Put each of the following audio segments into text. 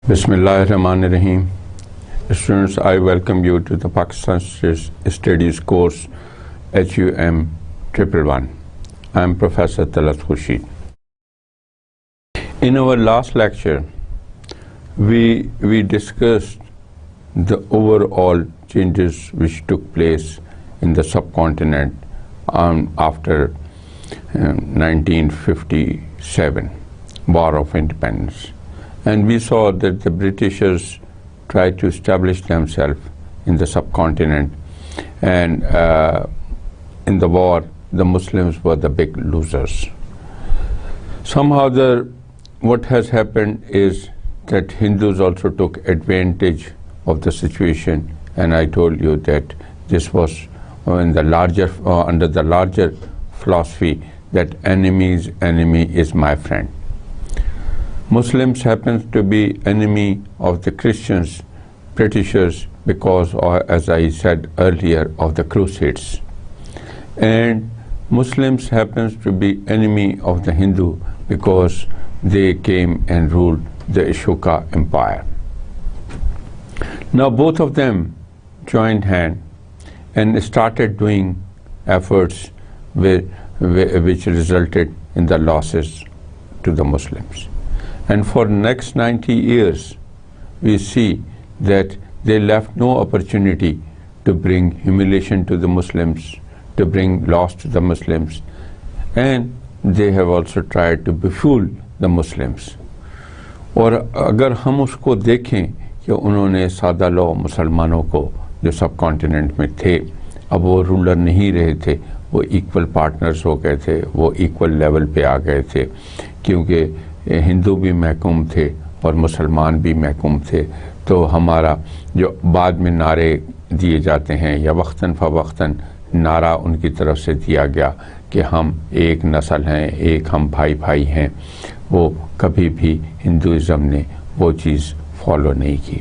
Bismillah ar-Rahman ar-Rahim. Students, I welcome you to the Pakistan Studies course HUM 111. I am Professor Talat Khurshid. In our last lecture, we discussed the overall changes which took place in the subcontinent after 1957, War of Independence. And we saw that the Britishers tried to establish themselves in the subcontinent, and in the war, the Muslims were the big losers. Somehow what has happened is that Hindus also took advantage of the situation, and I told you that this was under the larger philosophy that enemy's enemy is my friend. Muslims happens to be enemy of the Christians, Britishers, because, as I said earlier, of the Crusades. And Muslims happens to be enemy of the Hindu because they came and ruled the Ashoka Empire. Now both of them joined hand and started doing efforts which resulted in the losses to the Muslims. And for the next 90 years, we see that they left no opportunity to bring humiliation to the Muslims, to bring loss to the Muslims, and they have also tried to befool the Muslims. اور اگر ہم اس کو دیکھیں کہ انہوں نے سادہ لو مسلمانوں کو جو سب کانٹیننٹ میں تھے، اب وہ رولر نہیں رہے تھے، وہ ایکول پارٹنرز ہو گئے تھے، وہ ایکول لیول پہ آ گئے تھے، کیونکہ ہندو بھی محکوم تھے اور مسلمان بھی محکوم تھے. تو ہمارا جو بعد میں نعرے دیے جاتے ہیں یا وقتاً فوقتاً نعرہ ان کی طرف سے دیا گیا کہ ہم ایک نسل ہیں، ایک ہم بھائی ہیں، وہ کبھی بھی ہندوازم نے وہ چیز فالو نہیں کی.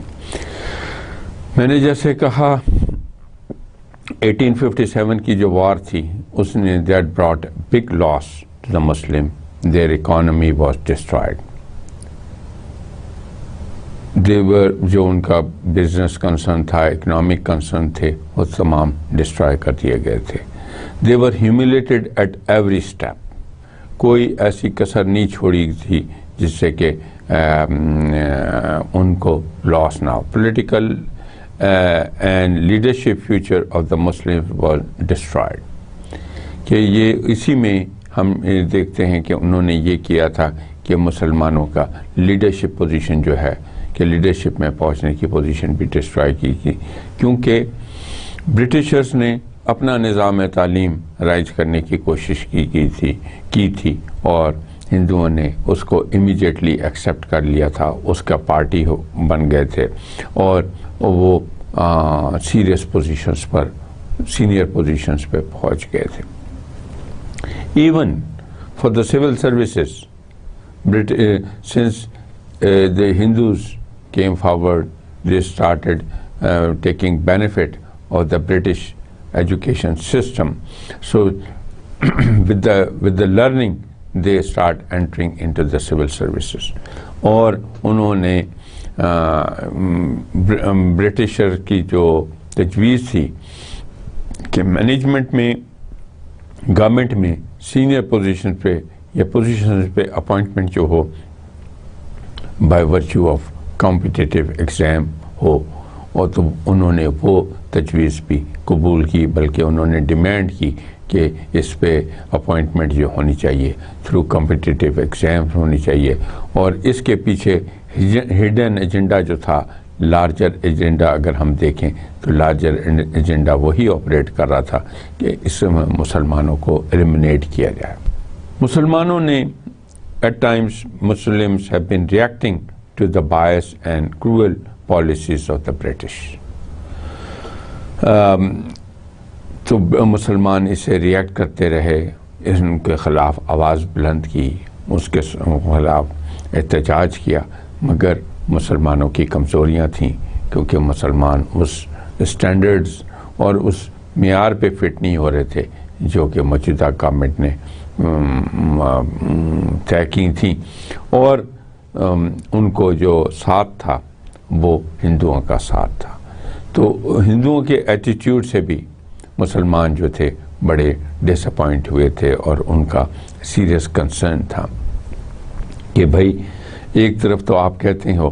میں نے جیسے کہا 1857 کی جو وار تھی اس نے that brought big loss to the Muslim. Their economy was destroyed. جو ان کا بزنس کنسرن تھا، اکنامک کنسرن تھے، وہ تمام ڈسٹرائے کر دیے گئے تھے. They were humiliated at every step. کوئی ایسی کسر نہیں چھوڑی تھی جس سے کہ ان کو لاس نہ ہو. Political and leadership future of the Muslims was destroyed. کہ یہ اسی میں ہم دیکھتے ہیں کہ انہوں نے یہ کیا تھا کہ مسلمانوں کا لیڈرشپ پوزیشن جو ہے کہ لیڈرشپ میں پہنچنے کی پوزیشن بھی ڈسٹرائی کی تھی، کیونکہ برٹشرز نے اپنا نظام تعلیم رائج کرنے کی کوشش کی تھی اور ہندوؤں نے اس کو امیجیٹلی ایکسیپٹ کر لیا تھا، اس کا پارٹی بن گئے تھے اور وہ سینئر پوزیشنز پہ پہنچ گئے تھے. Even for the civil services, since the Hindus came forward, they started taking benefit of the British education system. So with the learning, they start entering into the civil services. اور انہوں نے برٹشر کی جو تجویز تھی کہ مینجمنٹ میں، government میں سینئر پوزیشن پہ یا پوزیشن پہ اپوائنٹمنٹ جو ہو by virtue of competitive exam ہو، اور تو انہوں نے وہ تجویز بھی قبول کی، بلکہ انہوں نے ڈیمانڈ کی کہ اس پہ اپوائنٹمنٹ جو ہونی چاہیے تھرو کمپٹیٹیو ایگزام ہونی چاہیے. اور اس کے پیچھے ہڈن ایجنڈا جو تھا، لارجر ایجنڈا اگر ہم دیکھیں تو لارجر ایجنڈا وہی آپریٹ کر رہا تھا کہ اس میں مسلمانوں کو ایلیمنیٹ کیا جائے. مسلمانوں نے at times Muslims have been reacting to the bias and cruel policies of the British. تو مسلمان اسے ریئیکٹ کرتے رہے، ان کے خلاف آواز بلند کی، اس کے خلاف احتجاج کیا، مگر مسلمانوں کی کمزوریاں تھیں کیونکہ مسلمان اس اسٹینڈرڈز اور اس معیار پہ فٹ نہیں ہو رہے تھے جو کہ موجودہ گورنمنٹ نے طے کی تھیں. اور ان کو جو ساتھ تھا وہ ہندوؤں کا ساتھ تھا. تو ہندوؤں کے ایٹیٹیوڈ سے بھی مسلمان جو تھے بڑے ڈس اپوائنٹ ہوئے تھے، اور ان کا سیریس کنسرن تھا کہ بھائی ایک طرف تو آپ کہتے ہو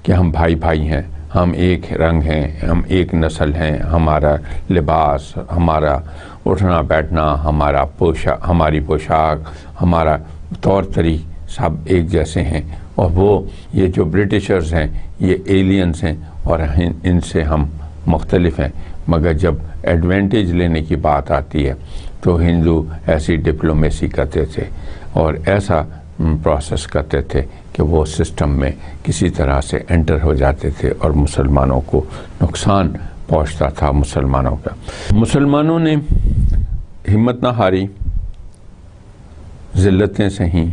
کہ ہم بھائی بھائی ہیں، ہم ایک رنگ ہیں، ہم ایک نسل ہیں، ہمارا لباس، ہمارا اٹھنا بیٹھنا، ہماری پوشاک، ہمارا طور طریق سب ایک جیسے ہیں، اور وہ یہ جو برٹشرز ہیں یہ ایلینز ہیں اور ان سے ہم مختلف ہیں. مگر جب ایڈوانٹیج لینے کی بات آتی ہے تو ہندو ایسی ڈپلومیسی کرتے تھے اور ایسا پروسیس کرتے تھے کہ وہ سسٹم میں کسی طرح سے انٹر ہو جاتے تھے اور مسلمانوں کو نقصان پہنچتا تھا مسلمانوں کا. مسلمانوں نے ہمت نہ ہاری، ذلتیں سہیں،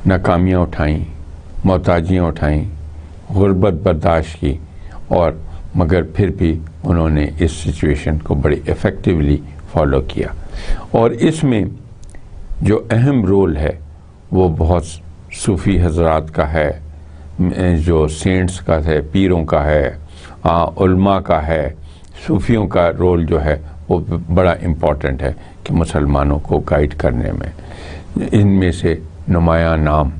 ناکامیاں اٹھائیں، محتاجیاں اٹھائیں، غربت برداشت کی، اور مگر پھر بھی انہوں نے اس سچویشن کو بڑی ایفیکٹیولی فالو کیا. اور اس میں جو اہم رول ہے وہ بہت صوفی حضرات کا ہے، جو سینٹس کا ہے، پیروں کا ہے، علماء کا ہے. صوفیوں کا رول جو ہے وہ بڑا امپورٹنٹ ہے کہ مسلمانوں کو گائیڈ کرنے میں. ان میں سے نمایاں نام،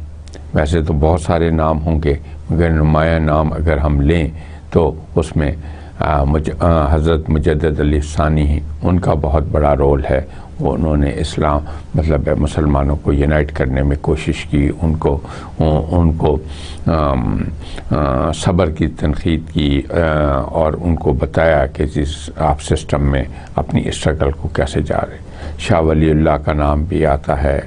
ویسے تو بہت سارے نام ہوں گے مگر نمایاں نام اگر ہم لیں تو اس میں حضرت مجدد علی ثانی، ان کا بہت بڑا رول ہے. انہوں نے اسلام مطلب مسلمانوں کو یونائٹ کرنے میں کوشش کی، ان کو صبر کی تنقید کی، اور ان کو بتایا کہ آپ سسٹم میں اپنی اسٹرگل کو کیسے جا رہے. شاہ ولی اللہ کا نام بھی آتا ہے،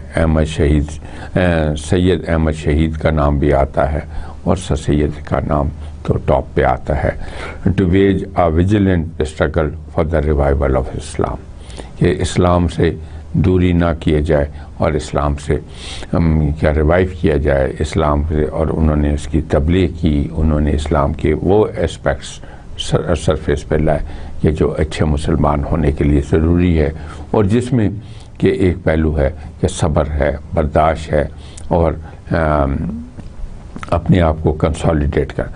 سید احمد شہید کا نام بھی آتا ہے، اور سر سید کا نام تو ٹاپ پہ آتا ہے. To wage a vigilant struggle for the revival of Islam, کہ اسلام سے دوری نہ کیے جائے اور اسلام سے کیا ریوائیو کیا جائے اسلام سے. اور انہوں نے اس کی تبلیغ کی، انہوں نے اسلام کے وہ اسپیکٹس سرفیس پہ لائے کہ جو اچھے مسلمان ہونے کے لیے ضروری ہے، اور جس میں کہ ایک پہلو ہے کہ صبر ہے، برداشت ہے، اور اپنے آپ کو کنسالیڈیٹ کر.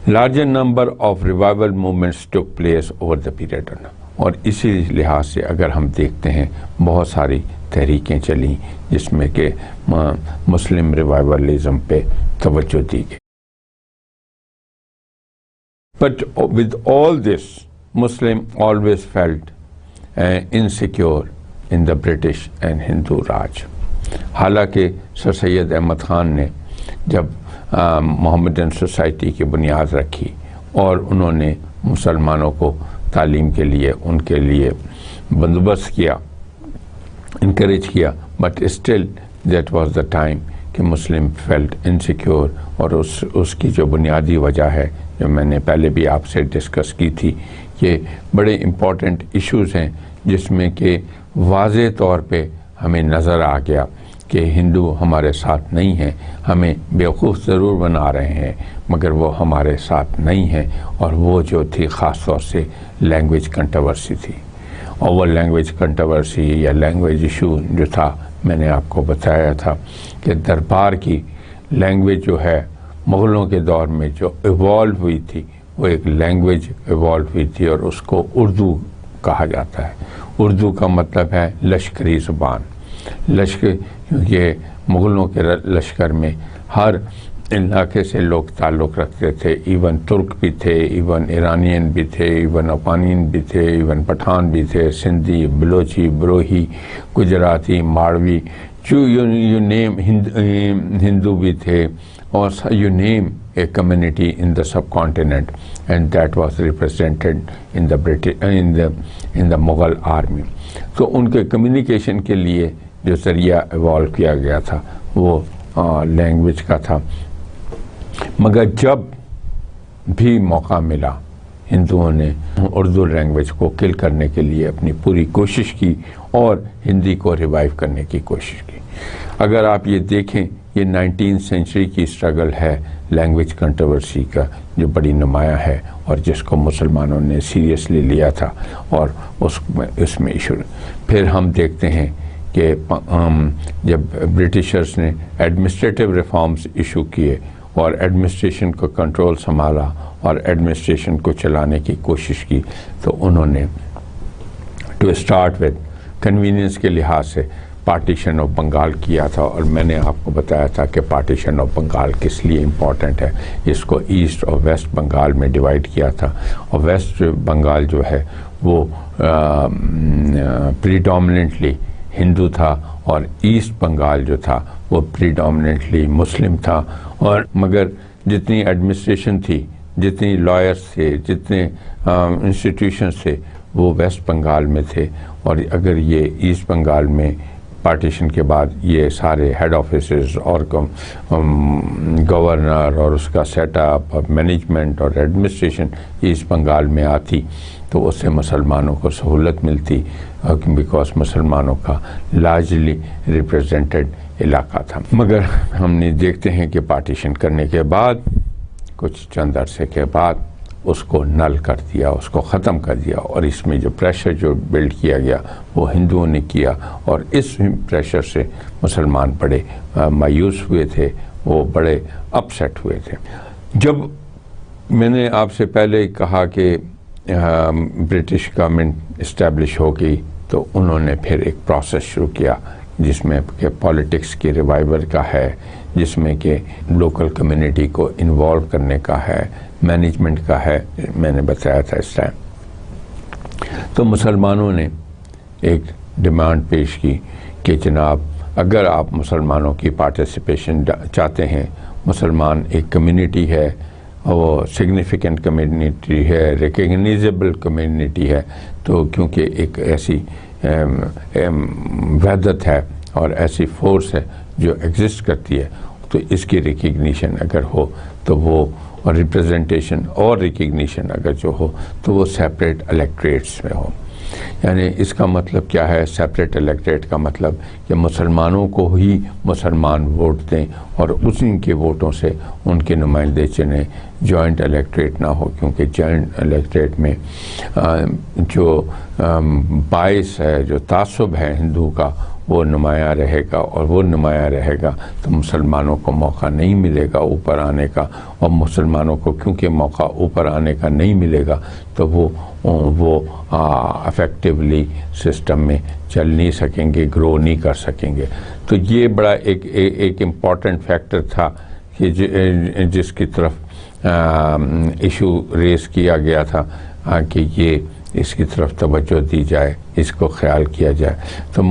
Larger number of revival movements took place over the period. اور اسی لحاظ سے اگر ہم دیکھتے ہیں بہت ساری تحریکیں چلیں جس میں کہ مسلم ریوائولزم پہ توجہ دی گئی. But with all this, Muslim always felt insecure in the British and Hindu Raj. حالانکہ سر سید احمد خان نے جب محمدن سوسائٹی کی بنیاد رکھی اور انہوں نے مسلمانوں کو تعلیم کے لیے ان کے لیے بندوبست کیا، انکریج کیا، but still that was the time کہ مسلم فیلٹ انسیکیور. اور اس کی جو بنیادی وجہ ہے جو میں نے پہلے بھی آپ سے ڈسکس کی تھی کہ بڑے امپورٹنٹ ایشوز ہیں جس میں کہ واضح طور پہ ہمیں نظر آ گیا کہ ہندو ہمارے ساتھ نہیں ہیں، ہمیں بیوقوف ضرور بنا رہے ہیں مگر وہ ہمارے ساتھ نہیں ہیں. اور وہ جو تھی خاص طور سے لینگویج کنٹروورسی تھی، اور وہ لینگویج کنٹروورسی یا لینگویج ایشو جو تھا میں نے آپ کو بتایا تھا کہ دربار کی لینگویج جو ہے مغلوں کے دور میں جو ایوالو ہوئی تھی وہ ایک لینگویج ایوالو ہوئی تھی، اور اس کو اردو کہا جاتا ہے. اردو کا مطلب ہے لشکری زبان. لشکر کیونکہ مغلوں کے لشکر میں ہر علاقے سے لوگ تعلق رکھتے تھے، ایون ترک بھی تھے، ایون ایرانین بھی تھے، ایون افغانین بھی تھے، ایون پٹھان بھی تھے، سندھی، بلوچی، بروہی، گجراتی، ماڑوی، یو نیم، ہندو بھی تھے، اور you name a community in the sub continent, and that was represented in the Mughal army. تو ان کے کمیونیکیشن کے لیے جو ذریعہ ایوالو کیا گیا تھا وہ لینگویج کا تھا. مگر جب بھی موقع ملا ہندوؤں نے اردو لینگویج کو کل کرنے کے لیے اپنی پوری کوشش کی اور ہندی کو ریوائیو کرنے کی کوشش کی. اگر آپ یہ دیکھیں یہ 19 سینچری کی اسٹرگل ہے لینگویج کنٹروورسی کا جو بڑی نمایاں ہے اور جس کو مسلمانوں نے سیریسلی لیا تھا اور اس میں ایشو. پھر ہم دیکھتے ہیں کہ کہ جب برٹشرز نے ایڈمنسٹریٹو ریفارمز ایشو کیے اور ایڈمنسٹریشن کو کنٹرول سنبھالا اور ایڈمنسٹریشن کو چلانے کی کوشش کی، تو انہوں نے ٹو اسٹارٹ ود کنوینئنس کے لحاظ سے پارٹیشن آف بنگال کیا تھا. اور میں نے آپ کو بتایا تھا کہ پارٹیشن آف بنگال کس لیے امپورٹنٹ ہے. اس کو ایسٹ اور ویسٹ بنگال میں ڈیوائڈ کیا تھا، اور ویسٹ بنگال جو ہے وہ پریڈومننٹلی ہندو تھا، اور ایسٹ بنگال جو تھا وہ پریڈومننٹلی مسلم تھا. اور مگر جتنی ایڈمنسٹریشن تھی، جتنی لائرز تھے، جتنے انسٹیٹیوشنز تھے، وہ ویسٹ بنگال میں تھے. اور اگر یہ ایسٹ بنگال میں پارٹیشن کے بعد یہ سارے ہیڈ آفیسز اور گورنر اور اس کا سیٹ اپ اور مینجمنٹ اور ایڈمنسٹریشن ایسٹ بنگال میں آتی تو اس سے مسلمانوں کو سہولت ملتی، بیکاز مسلمانوں کا لارجلی ریپریزنٹڈ علاقہ تھا. مگر ہم نے دیکھتے ہیں کہ پارٹیشن کرنے کے بعد کچھ چند عرصے کے بعد اس کو نل کر دیا، اس کو ختم کر دیا. اور اس میں جو پریشر جو بلڈ کیا گیا وہ ہندوؤں نے کیا، اور اس پریشر سے مسلمان بڑے مایوس ہوئے تھے، وہ بڑے اپسیٹ ہوئے تھے. جب میں نے آپ سے پہلے کہا کہ برٹش گورنمنٹ اسٹیبلش ہو گئی تو انہوں نے پھر ایک پروسیس شروع کیا جس میں کہ پالیٹکس کی ریوائول کا ہے، جس میں کہ لوکل کمیونٹی کو انوالو کرنے کا ہے، مینجمنٹ کا ہے. میں نے بتایا تھا اس ٹائم. تو مسلمانوں نے ایک ڈیمانڈ پیش کی کہ جناب اگر آپ مسلمانوں کی پارٹیسپیشن چاہتے ہیں، مسلمان ایک کمیونٹی ہے، وہ سگنیفیکنٹ کمیونٹی ہے، ریکگنائزیبل کمیونٹی ہے، تو کیونکہ ایک ایسی وحدت ہے اور ایسی فورس ہے جو ایگزسٹ کرتی ہے، تو اس کی ریکگنیشن اگر ہو تو وہ، اور ریپریزنٹیشن اور ریکگنیشن اگر جو ہو تو وہ سیپریٹ الیکٹریٹس میں ہو. یعنی اس کا مطلب کیا ہے؟ سیپریٹ الیکٹریٹ کا مطلب کہ مسلمانوں کو ہی مسلمان ووٹ دیں اور اسی کے ووٹوں سے ان کے نمائندے چنیں، جوائنٹ الیکٹریٹ نہ ہو. کیونکہ جوائنٹ الیکٹریٹ میں جو باعث ہے، جو تعصب ہے ہندو کا، وہ نمایاں رہے گا، اور وہ نمایاں رہے گا تو مسلمانوں کو موقع نہیں ملے گا اوپر آنے کا. اور مسلمانوں کو کیونکہ موقع اوپر آنے کا نہیں ملے گا تو وہ افیکٹولی سسٹم میں چل نہیں سکیں گے، گرو نہیں کر سکیں گے. تو یہ بڑا ایک امپورٹنٹ فیکٹر تھا کہ جس کی طرف ایشو ریز کیا گیا تھا کہ یہ اس کی طرف توجہ دی جائے، اس کو خیال کیا جائے. تو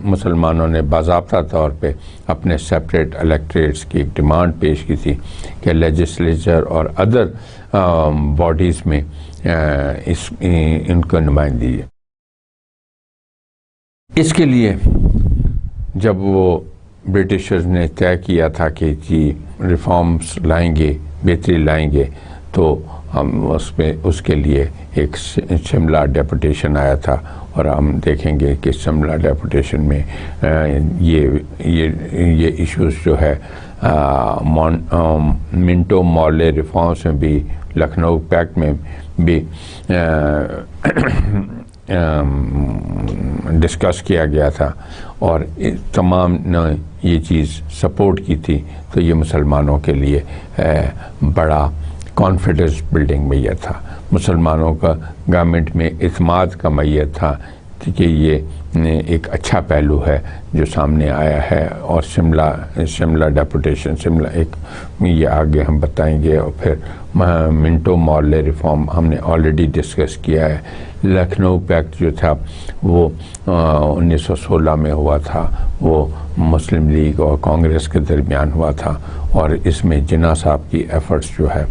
مسلمانوں نے باضابطہ طور پہ اپنے سیپریٹ الیکٹریٹس کی ایک ڈیمانڈ پیش کی تھی کہ لیجسلیچر اور ادر باڈیز میں ان کو نمائندگی ہے. اس کے لیے جب وہ برٹشرز نے طے کیا تھا کہ جی ریفارمز لائیں گے، بہتری لائیں گے، تو ہم اس کے لیے ایک شملہ ڈیپوٹیشن آیا تھا. اور ہم دیکھیں گے کہ شملہ ڈیپوٹیشن میں یہ ایشوز جو ہے منٹو مارلے ریفارمز میں بھی، لکھنؤ پیکٹ میں بھی ڈسکس کیا گیا تھا، اور تمام نے یہ چیز سپورٹ کی تھی. تو یہ مسلمانوں کے لیے بڑا کانفیڈنس بلڈنگ میئر تھا، مسلمانوں کا گورنمنٹ میں اعتماد کا میئر تھا کہ یہ ایک اچھا پہلو ہے جو سامنے آیا ہے. اور شملہ ڈیپوٹیشن، شملہ ایک یہ آگے ہم بتائیں گے. اور پھر منٹو مارلے ریفارم ہم نے آلریڈی ڈسکس کیا ہے. لکھنؤ پیکٹ جو تھا وہ 1916 میں ہوا تھا، وہ مسلم لیگ اور کانگریس کے درمیان ہوا تھا، اور اس میں جناح صاحب کی ایفرٹس جو ہے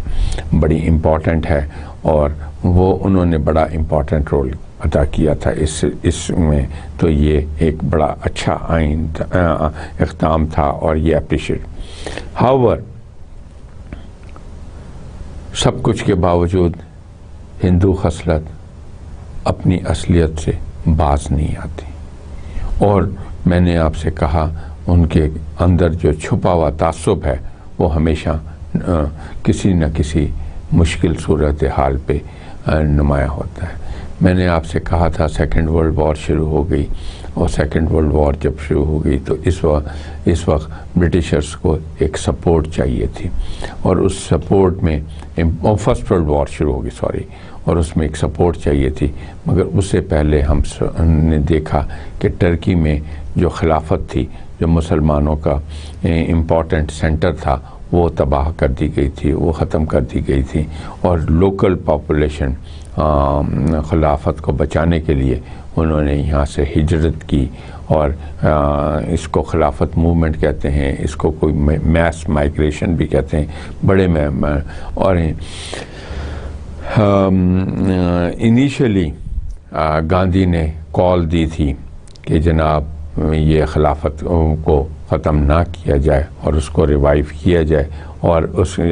بڑی امپورٹنٹ ہے، اور وہ انہوں نے بڑا امپورٹنٹ رول ادا کیا تھا اس میں. تو یہ ایک بڑا اچھا آئین اقدام تھا اور یہ اپریشیٹ. ہاؤور سب کچھ کے باوجود ہندو خصلت اپنی اصلیت سے باز نہیں آتی، اور میں نے آپ سے کہا ان کے اندر جو چھپا ہوا تعصب ہے وہ ہمیشہ کسی نہ کسی مشکل صورتحال پہ نمایاں ہوتا ہے. میں نے آپ سے کہا تھا سیکنڈ ورلڈ وار شروع ہو گئی اور سیکنڈ ورلڈ وار جب شروع ہو گئی تو اس وقت برٹشرز کو ایک سپورٹ چاہیے تھی، اور اس سپورٹ میں فرسٹ ورلڈ وار شروع ہو گئی اور اس میں ایک سپورٹ چاہیے تھی، مگر اس سے پہلے ہم نے دیکھا کہ ٹرکی میں جو خلافت تھی، جو مسلمانوں کا امپورٹنٹ سینٹر تھا، وہ تباہ کر دی گئی تھی، وہ ختم کر دی گئی تھی، اور لوکل پاپولیشن خلافت کو بچانے کے لیے انہوں نے یہاں سے ہجرت کی، اور اس کو خلافت موومنٹ کہتے ہیں، اس کو کوئی میس مائگریشن بھی کہتے ہیں، بڑے اور انیشلی گاندھی نے کال دی تھی کہ جناب یہ خلافت کو ختم نہ کیا جائے اور اس کو ریوائیو کیا جائے، اور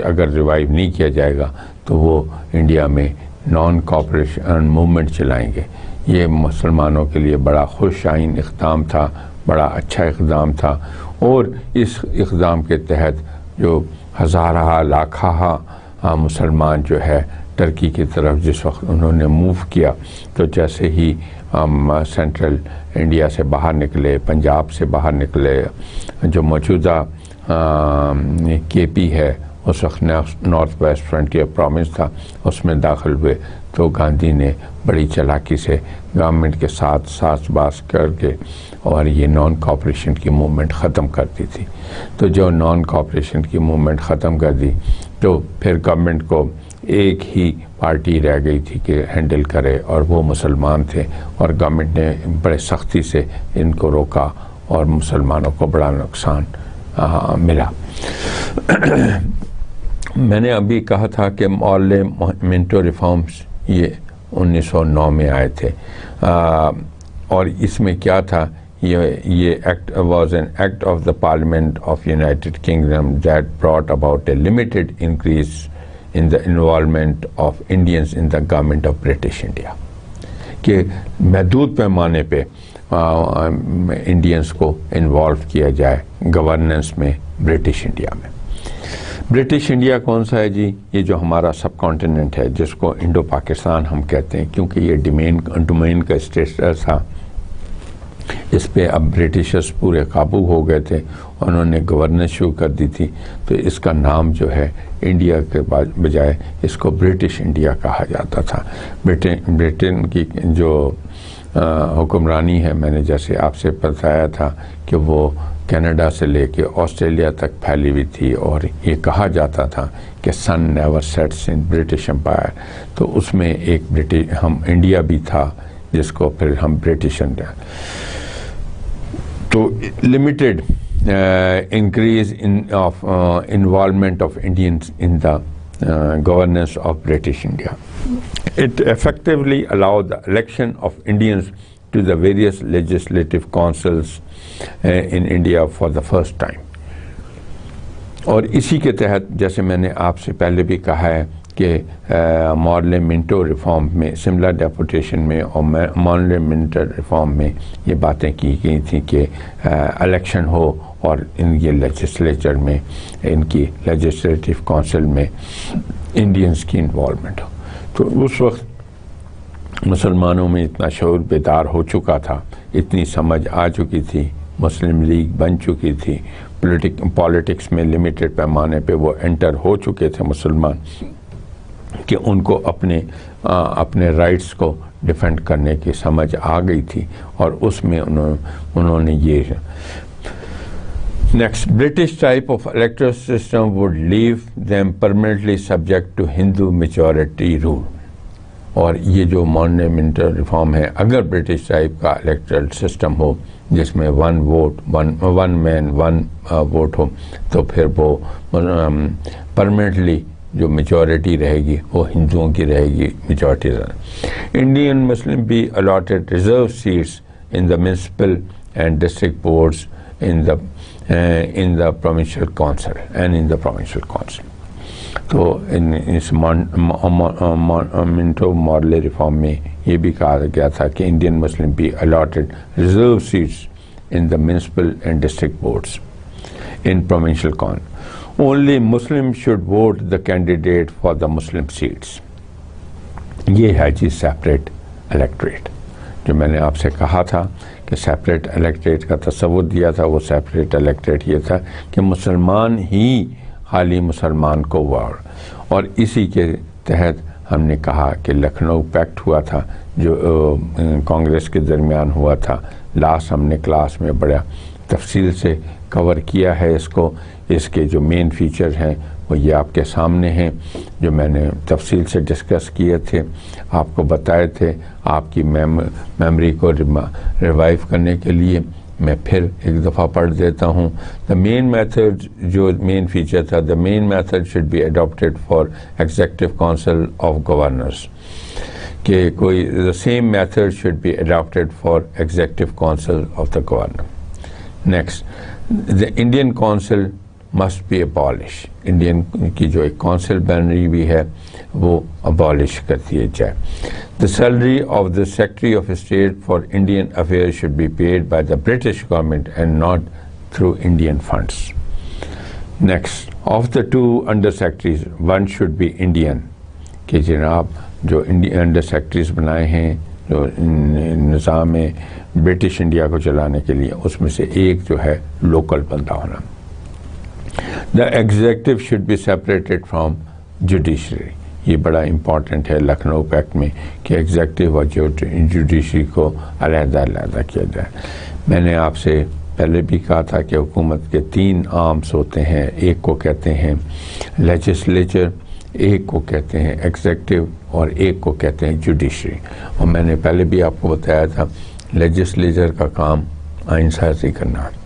اگر ریوائیو نہیں کیا جائے گا تو وہ انڈیا میں نان کوآپریشن موومنٹ چلائیں گے۔ یہ مسلمانوں کے لیے بڑا خوش آئین اقدام تھا، بڑا اچھا اقدام تھا، اور اس اقدام کے تحت جو ہزارہ لاکھہ مسلمان جو ہے ٹرکی کی طرف جس وقت انہوں نے موو کیا، تو جیسے ہی سینٹرل انڈیا سے باہر نکلے، پنجاب سے باہر نکلے، جو موجودہ کے پی ہے اس وقت نارتھ ویسٹ فرنٹیئر پروونس تھا، اس میں داخل ہوئے، تو گاندھی نے بڑی چالاکی سے گورنمنٹ کے ساتھ ساز باز کر کے اور یہ نان کوآپریشن کی موومنٹ ختم کر دی تھی۔ تو جو نان کوآپریشن کی موومنٹ ختم کر دی تو پھر گورنمنٹ کو ایک ہی پارٹی رہ گئی تھی کہ ہینڈل کرے، اور وہ مسلمان تھے، اور گورنمنٹ نے بڑے سختی سے ان کو روکا اور مسلمانوں کو بڑا نقصان ملا۔ میں نے ابھی کہا تھا کہ مارلے منٹو ریفارمز یہ 1909 میں آئے تھے، اور اس میں کیا تھا، یہ act was an act of the parliament of United kingdom that brought about a limited increase in the involvement of Indians in the government of British India، کہ محدود پیمانے پہ انڈینس کو انوالو کیا جائے گورننس میں برٹش انڈیا میں۔ British India کون سا ہے جی؟ یہ جو ہمارا سب کانٹیننٹ ہے جس کو انڈو پاکستان ہم کہتے ہیں، کیونکہ یہ ڈومین کا اسٹیٹس تھا، اس پہ اب برٹشرز پورے قابو ہو گئے تھے، انہوں نے گورننس شروع کر دی تھی، تو اس کا نام جو ہے انڈیا کے بجائے اس کو برٹش انڈیا کہا جاتا تھا۔ برٹن کی جو حکمرانی ہے، میں نے جیسے آپ سے بتایا تھا کہ وہ کینیڈا سے لے کے آسٹریلیا تک پھیلی ہوئی تھی، اور یہ کہا جاتا تھا کہ سن نیور سیٹس ان برٹش امپائر، تو اس میں ایک ہم انڈیا بھی تھا جس کو پھر ہم برٹش انڈیا، تو limited increase of involvement of Indians in the governance of British India. It effectively allowed the election of Indians to the various legislative councils in India for the first time. اور اسی کے تحت جیسے میں نے آپ سے پہلے بھی کہا ہے کہ مارلے منٹو ریفارم میں، سملر ڈیپوٹیشن میں اور مارلے منٹو ریفارم میں یہ باتیں کی گئی تھیں کہ الیکشن ہو اور ان کے لیجسلیچر میں، ان کی لیجسلیٹو کونسل میں انڈینس کی انوالومنٹ ہو۔ تو اس وقت مسلمانوں میں اتنا شعور بیدار ہو چکا تھا، اتنی سمجھ آ چکی تھی، مسلم لیگ بن چکی تھی، پالیٹکس میں لمیٹڈ پیمانے پہ وہ انٹر ہو چکے تھے مسلمان، کہ ان کو اپنے رائٹس کو ڈیفینڈ کرنے کی سمجھ آ گئی تھی، اور اس میں انہوں نے یہ next British type of electoral system would leave them permanently subject to Hindu majority rule. اور یہ جو مارلمنٹل ریفارم ہے، اگر برٹش ٹائپ کا الیکٹرل سسٹم ہو جس میں ون مین ون ووٹ ہو، تو پھر وہ پرماننٹلی جو میجورٹی رہے گی وہ ہندوؤں کی رہے گی، میجورٹی انڈین مسلم بھی allotted reserve seats in the municipal and district boards in the provincial council and in the provincial council۔ تو اس منٹو مارلے ریفارم میں یہ بھی کہا گیا تھا کہ انڈین مسلم بھی allotted reserve seats in the municipal and district boards in provincial council۔ Only Muslims should vote the candidate for the Muslim seats۔ یہ ہے جی سیپریٹ الیکٹریٹ، جو میں نے آپ سے کہا تھا کہ سیپریٹ الیکٹریٹ کا تصور دیا تھا، وہ سیپریٹ الیکٹریٹ یہ تھا کہ مسلمان ہی خالی مسلمان کو ووٹ، اور اسی کے تحت ہم نے کہا کہ لکھنؤ پیکٹ ہوا تھا جو کانگریس کے درمیان ہوا تھا، لاسٹ ہم نے کلاس میں بڑا تفصیل سے کور کیا ہے اس کو. اس کے جو مین فیچر ہیں وہ یہ آپ کے سامنے ہیں، جو میں نے تفصیل سے ڈسکس کیے تھے، آپ کو بتائے تھے. آپ کی میموری کو ریوائیو کرنے کے لیے میں پھر ایک دفعہ پڑھ دیتا ہوں. دا مین میتھڈ، جو مین فیچر تھا، the main method should be adopted for executive council of governors, کہ کوئی the same method should be adopted for executive council of the governor. Next, the Indian council must be abolish, Indian کی جو ایک council بن رہی بھی ہے وہ ابالش کر دیے جائے. The salary of the Secretary of State for Indian Affairs should be paid by the British government and not through Indian funds. Next, of the two under secretaries, one should be Indian. کہ جناب جو under secretaries بنائے ہیں جو نظام میں British India کو چلانے کے لیے، اس میں سے ایک جو ہے لوکل بندہ ہونا. The executive should be separated from judiciary. یہ بڑا امپورٹنٹ ہے لکھنؤ پیکٹ میں کہ ایگزیکٹو اور جوڈیشری کو علیحدہ علیحدہ کیا جائے. میں نے آپ سے پہلے بھی کہا تھا کہ حکومت کے 3 آرمز ہوتے ہیں، ایک کو کہتے ہیں لیجسلیچر، ایک کو کہتے ہیں ایگزیکٹو اور ایک کو کہتے ہیں جوڈیشری. اور میں نے پہلے بھی آپ کو بتایا تھا لیجسلیچر کا کام آئین سازی کرنا ہے،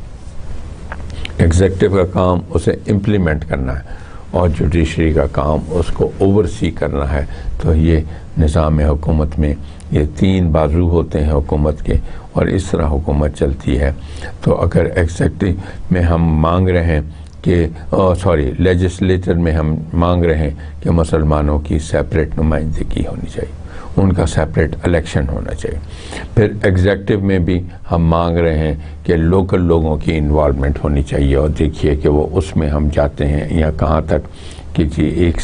ایگزیکٹو کا کام اسے امپلیمنٹ کرنا ہے، اور جوڈیشری کا کام اس کو اوورسی کرنا ہے. تو یہ نظام حکومت میں یہ 3 بازو ہوتے ہیں حکومت کے، اور اس طرح حکومت چلتی ہے. تو اگر ایگزیکٹو میں ہم مانگ رہے ہیں کہ لیجسلیچر میں ہم مانگ رہے ہیں کہ مسلمانوں کی سیپریٹ نمائندگی ہونی چاہیے، ان کا سیپریٹ الیکشن ہونا چاہیے. پھر ایگزیکٹو میں بھی ہم مانگ رہے ہیں کہ لوکل لوگوں کی انوالومنٹ ہونی چاہیے، اور دیکھیے کہ وہ اس میں ہم جاتے ہیں یا کہاں تک کہ جی ایک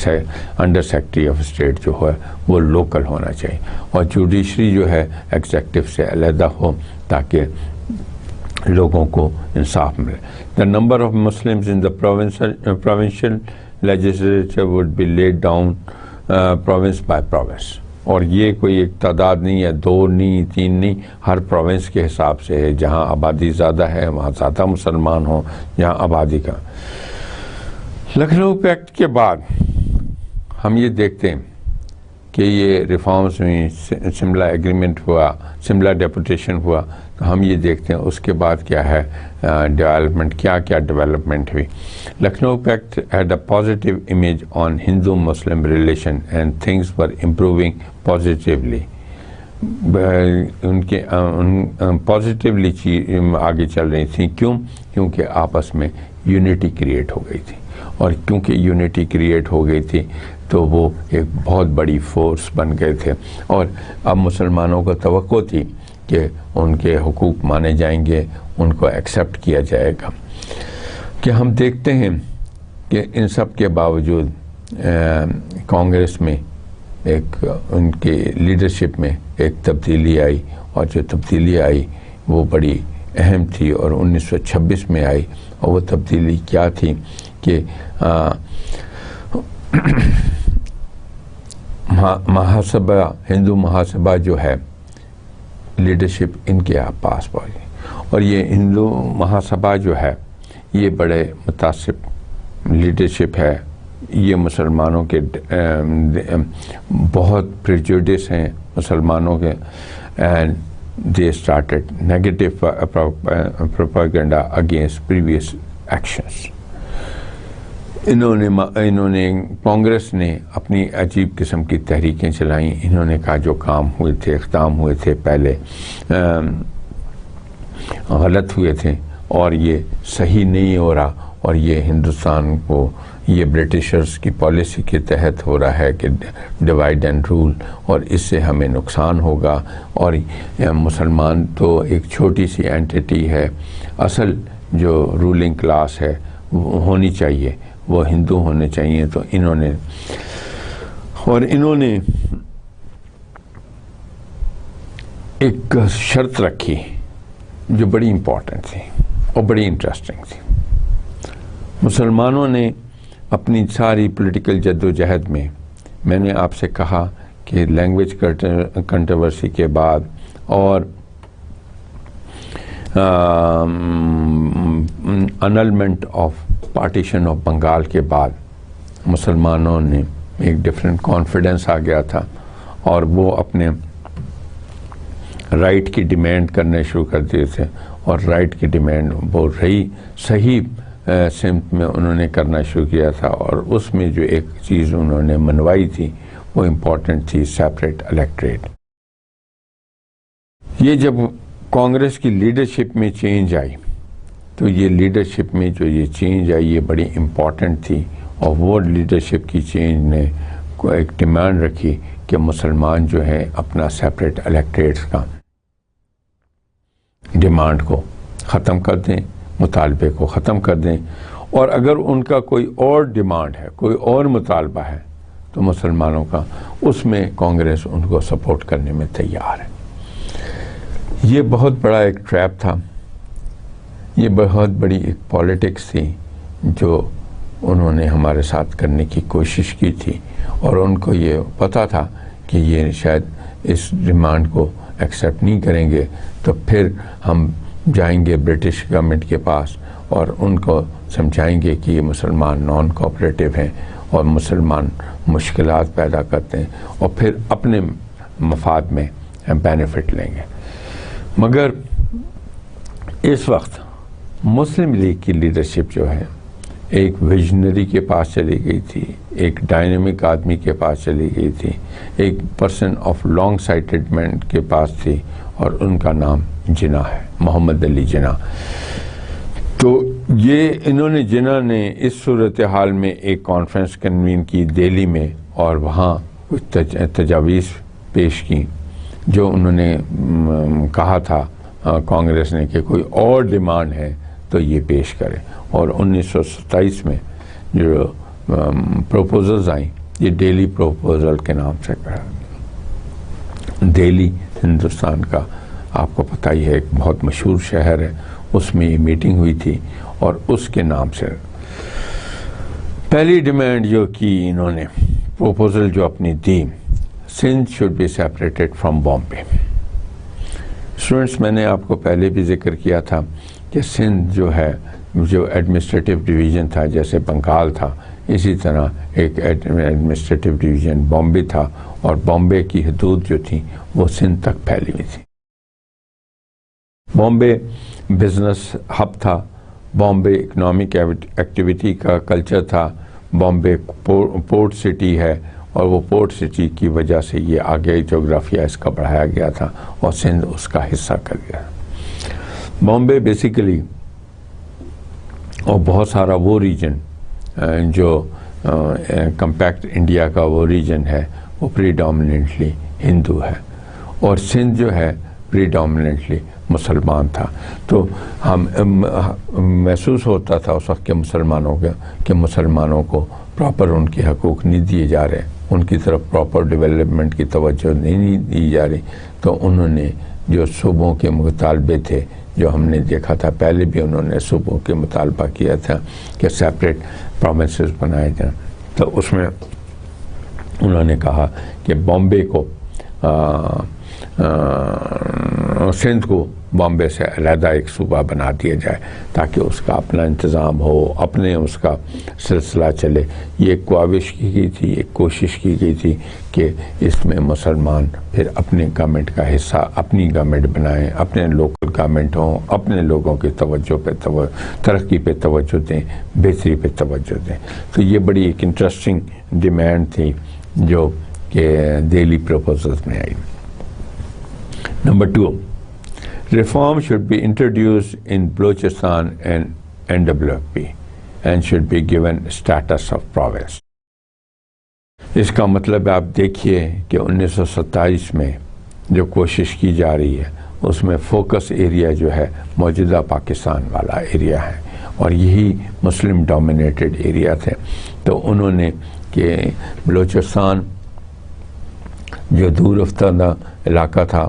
انڈر سیکرٹری آف اسٹیٹ جو ہے وہ لوکل ہونا چاہیے، اور جوڈیشری جو ہے ایگزیکٹو سے علیحدہ ہو تاکہ لوگوں کو انصاف ملے. The number of Muslims in the provincial legislature would be laid down province by province. اور یہ کوئی ایک تعداد نہیں ہے، 2 نہیں 3 نہیں، ہر پروونس کے حساب سے ہے. جہاں آبادی زیادہ ہے وہاں زیادہ مسلمان ہوں، جہاں آبادی کا. لکھنؤ پیکٹ کے بعد ہم یہ دیکھتے ہیں کہ یہ ریفارمز ہوئی، سملہ ایگریمنٹ ہوا، سملہ ڈیپوٹیشن ہوا. تو ہم یہ دیکھتے ہیں اس کے بعد کیا ہے ڈیولپمنٹ، کیا ڈیولپمنٹ ہوئی. Lucknow pact had a positive image on Hindu Muslim relation and things were improving positively. ان کے پازیٹیولی آگے چل رہی تھیں. کیونکہ آپس میں یونٹی کریٹ ہو گئی تھی، اور کیونکہ یونٹی کریٹ ہو گئی تھی تو وہ ایک بہت بڑی فورس بن گئے تھے. اور اب مسلمانوں کو توقع تھی کہ ان کے حقوق مانے جائیں گے، ان کو ایکسیپٹ کیا جائے گا. کہ ہم دیکھتے ہیں کہ ان سب کے باوجود کانگریس میں ایک ان کے لیڈرشپ میں ایک تبدیلی آئی، اور جو تبدیلی آئی وہ بڑی اہم تھی، اور 1926 میں آئی. اور وہ تبدیلی کیا تھی کہ محاسبہ، ہندو محاسبہ جو ہے لیڈرشپ ان کے پاس پہنچی. اور یہ ہندو محاسبہ جو ہے یہ بڑے متعصب لیڈرشپ ہے. یہ مسلمانوں کے بہت پریجوڈس ہیں مسلمانوں کے، and they started negative propaganda against previous actions. انہوں نے کانگریس نے اپنی عجیب قسم کی تحریکیں چلائیں. انہوں نے کہا جو کام ہوئے تھے، اقدام ہوئے تھے پہلے غلط ہوئے تھے، اور یہ صحیح نہیں ہو رہا، اور یہ ہندوستان کو یہ برٹشرز کی پالیسی کے تحت ہو رہا ہے کہ ڈیوائڈ اینڈ رول، اور اس سے ہمیں نقصان ہوگا. اور مسلمان تو ایک چھوٹی سی اینٹیٹی ہے، اصل جو رولنگ کلاس ہے وہ ہونی چاہیے، وہ ہندو ہونے چاہیے. تو انہوں نے ایک شرط رکھی جو بڑی امپورٹنٹ تھی اور بڑی انٹرسٹنگ تھی. مسلمانوں نے اپنی ساری پولیٹیکل جد و جہد میں نے آپ سے کہا کہ لینگویج کنٹروورسی کے بعد اور انلمنٹ آف پارٹیشن آف بنگال کے بعد مسلمانوں نے ایک ڈفرینٹ کانفیڈنس آ گیا تھا اور وہ اپنے رائٹ کی ڈیمانڈ کرنے شروع کر دیے تھے. اور رائٹ کی ڈیمانڈ وہ رہی صحیح سمت میں انہوں نے کرنا شروع کیا تھا. اور اس میں جو ایک چیز انہوں نے منوائی تھی وہ امپورٹنٹ تھی سیپریٹ الیکٹریٹ. یہ جب کانگریس کی لیڈرشپ میں چینج آئی تو یہ لیڈرشپ میں جو یہ چینج آئی یہ بڑی امپورٹنٹ تھی. اور وہ لیڈرشپ کی چینج نے ایک ڈیمانڈ رکھی کہ مسلمان جو ہیں اپنا سیپریٹ الیکٹریٹس کا ڈیمانڈ کو ختم کر دیں، مطالبے کو ختم کر دیں. اور اگر ان کا کوئی اور ڈیمانڈ ہے، کوئی اور مطالبہ ہے تو مسلمانوں کا، اس میں کانگریس ان کو سپورٹ کرنے میں تیار ہے. یہ بہت بڑا ایک ٹریپ تھا، یہ بہت بڑی ایک پالیٹکس تھی جو انہوں نے ہمارے ساتھ کرنے کی کوشش کی تھی. اور ان کو یہ پتہ تھا کہ یہ شاید اس ڈیمانڈ کو ایکسیپٹ نہیں کریں گے تو پھر ہم جائیں گے برٹش گورنمنٹ کے پاس اور ان کو سمجھائیں گے کہ یہ مسلمان نان کوآپریٹو ہیں اور مسلمان مشکلات پیدا کرتے ہیں اور پھر اپنے مفاد میں بینیفٹ لیں گے. مگر اس وقت مسلم لیگ کی لیڈرشپ جو ہے ایک ویژنری کے پاس چلی گئی تھی، ایک ڈائنامک آدمی کے پاس چلی گئی تھی، ایک پرسن آف لانگ سائٹڈمنٹ کے پاس تھی اور ان کا نام جناح ہے، محمد علی جناح. تو یہ انہوں نے جناح نے اس صورتحال میں ایک کانفرنس کنوین کی دہلی میں اور وہاں کچھ تجاویز پیش کی جو انہوں نے کہا تھا کانگریس نے کہ کوئی اور ڈیمانڈ ہے تو یہ پیش کرے. اور 1927 میں جو پروپوزلز آئیں یہ ڈیلی پروپوزل کے نام سے کہا. دہلی ہندوستان کا آپ کو پتہ ہی ہے ایک بہت مشہور شہر ہے، اس میں یہ میٹنگ ہوئی تھی اور اس کے نام سے پہلی ڈیمانڈ جو کی انہوں نے پروپوزل جو اپنی دی، Sindh should be separated from Bombay. Students, میں نے آپ کو پہلے بھی ذکر کیا تھا کہ سندھ جو ہے جو ایڈمنسٹریٹو ڈویژن تھا جیسے بنگال تھا، اسی طرح ایک ایڈمنسٹریٹو ڈویژن بامبے تھا اور بامبے کی حدود جو تھیں وہ سندھ تک پھیلی ہوئی تھی. بامبے بزنس ہب تھا، بامبے اکنامک ایکٹیویٹی کا کلچر تھا، بامبے پورٹ سٹی ہے اور وہ پورٹ سٹی کی وجہ سے یہ آگے جغرافیہ اس کا بڑھایا گیا تھا اور سندھ اس کا حصہ کر گیا. بامبے بیسیکلی اور بہت سارا وہ ریجن جو کمپیکٹ انڈیا کا وہ ریجن ہے وہ پریڈومیننٹلی ہندو ہے اور سندھ جو ہے پریڈومیننٹلی مسلمان تھا. تو ہم محسوس ہوتا تھا اس وقت کہ مسلمانوں کو پراپر ان کے حقوق نہیں دیے جا رہے، ان کی طرف پراپر ڈیولپمنٹ کی توجہ نہیں دی جا رہی. تو انہوں نے جو صوبوں کے مطالبے تھے جو ہم نے دیکھا تھا پہلے بھی انہوں نے صوبوں کے مطالبہ کیا تھا کہ سیپریٹ پروونسز بنائے جائیں، تو اس میں انہوں نے کہا کہ بامبے کو سندھ کو بامبے سے علیحدہ ایک صوبہ بنا دیا جائے تاکہ اس کا اپنا انتظام ہو، اپنے اس کا سلسلہ چلے. یہ ایک کاوش کی گئی تھی، ایک کوشش کی گئی تھی کہ اس میں مسلمان پھر اپنے گورنمنٹ کا حصہ، اپنی گورنمنٹ بنائیں، اپنے لوکل گورنمنٹ ہوں، اپنے لوگوں کی توجہ پہ ترقی پہ توجہ دیں، بہتری پہ توجہ دیں. تو یہ بڑی ایک انٹرسٹنگ ڈیمانڈ تھی جو کہ دہلی پروپوزلز میں آئی. Number 2, reform should be introduced in Balochistan and NWP and should be given status of province. اس کا مطلب آپ دیکھیے کہ 1927 میں جو کوشش کی جا رہی ہے اس میں فوکس ایریا جو ہے موجودہ پاکستان والا ایریا ہے اور یہی مسلم ڈومینیٹڈ ایریا تھے. تو انہوں نے کہ بلوچستان جو دور افتادہ علاقہ تھا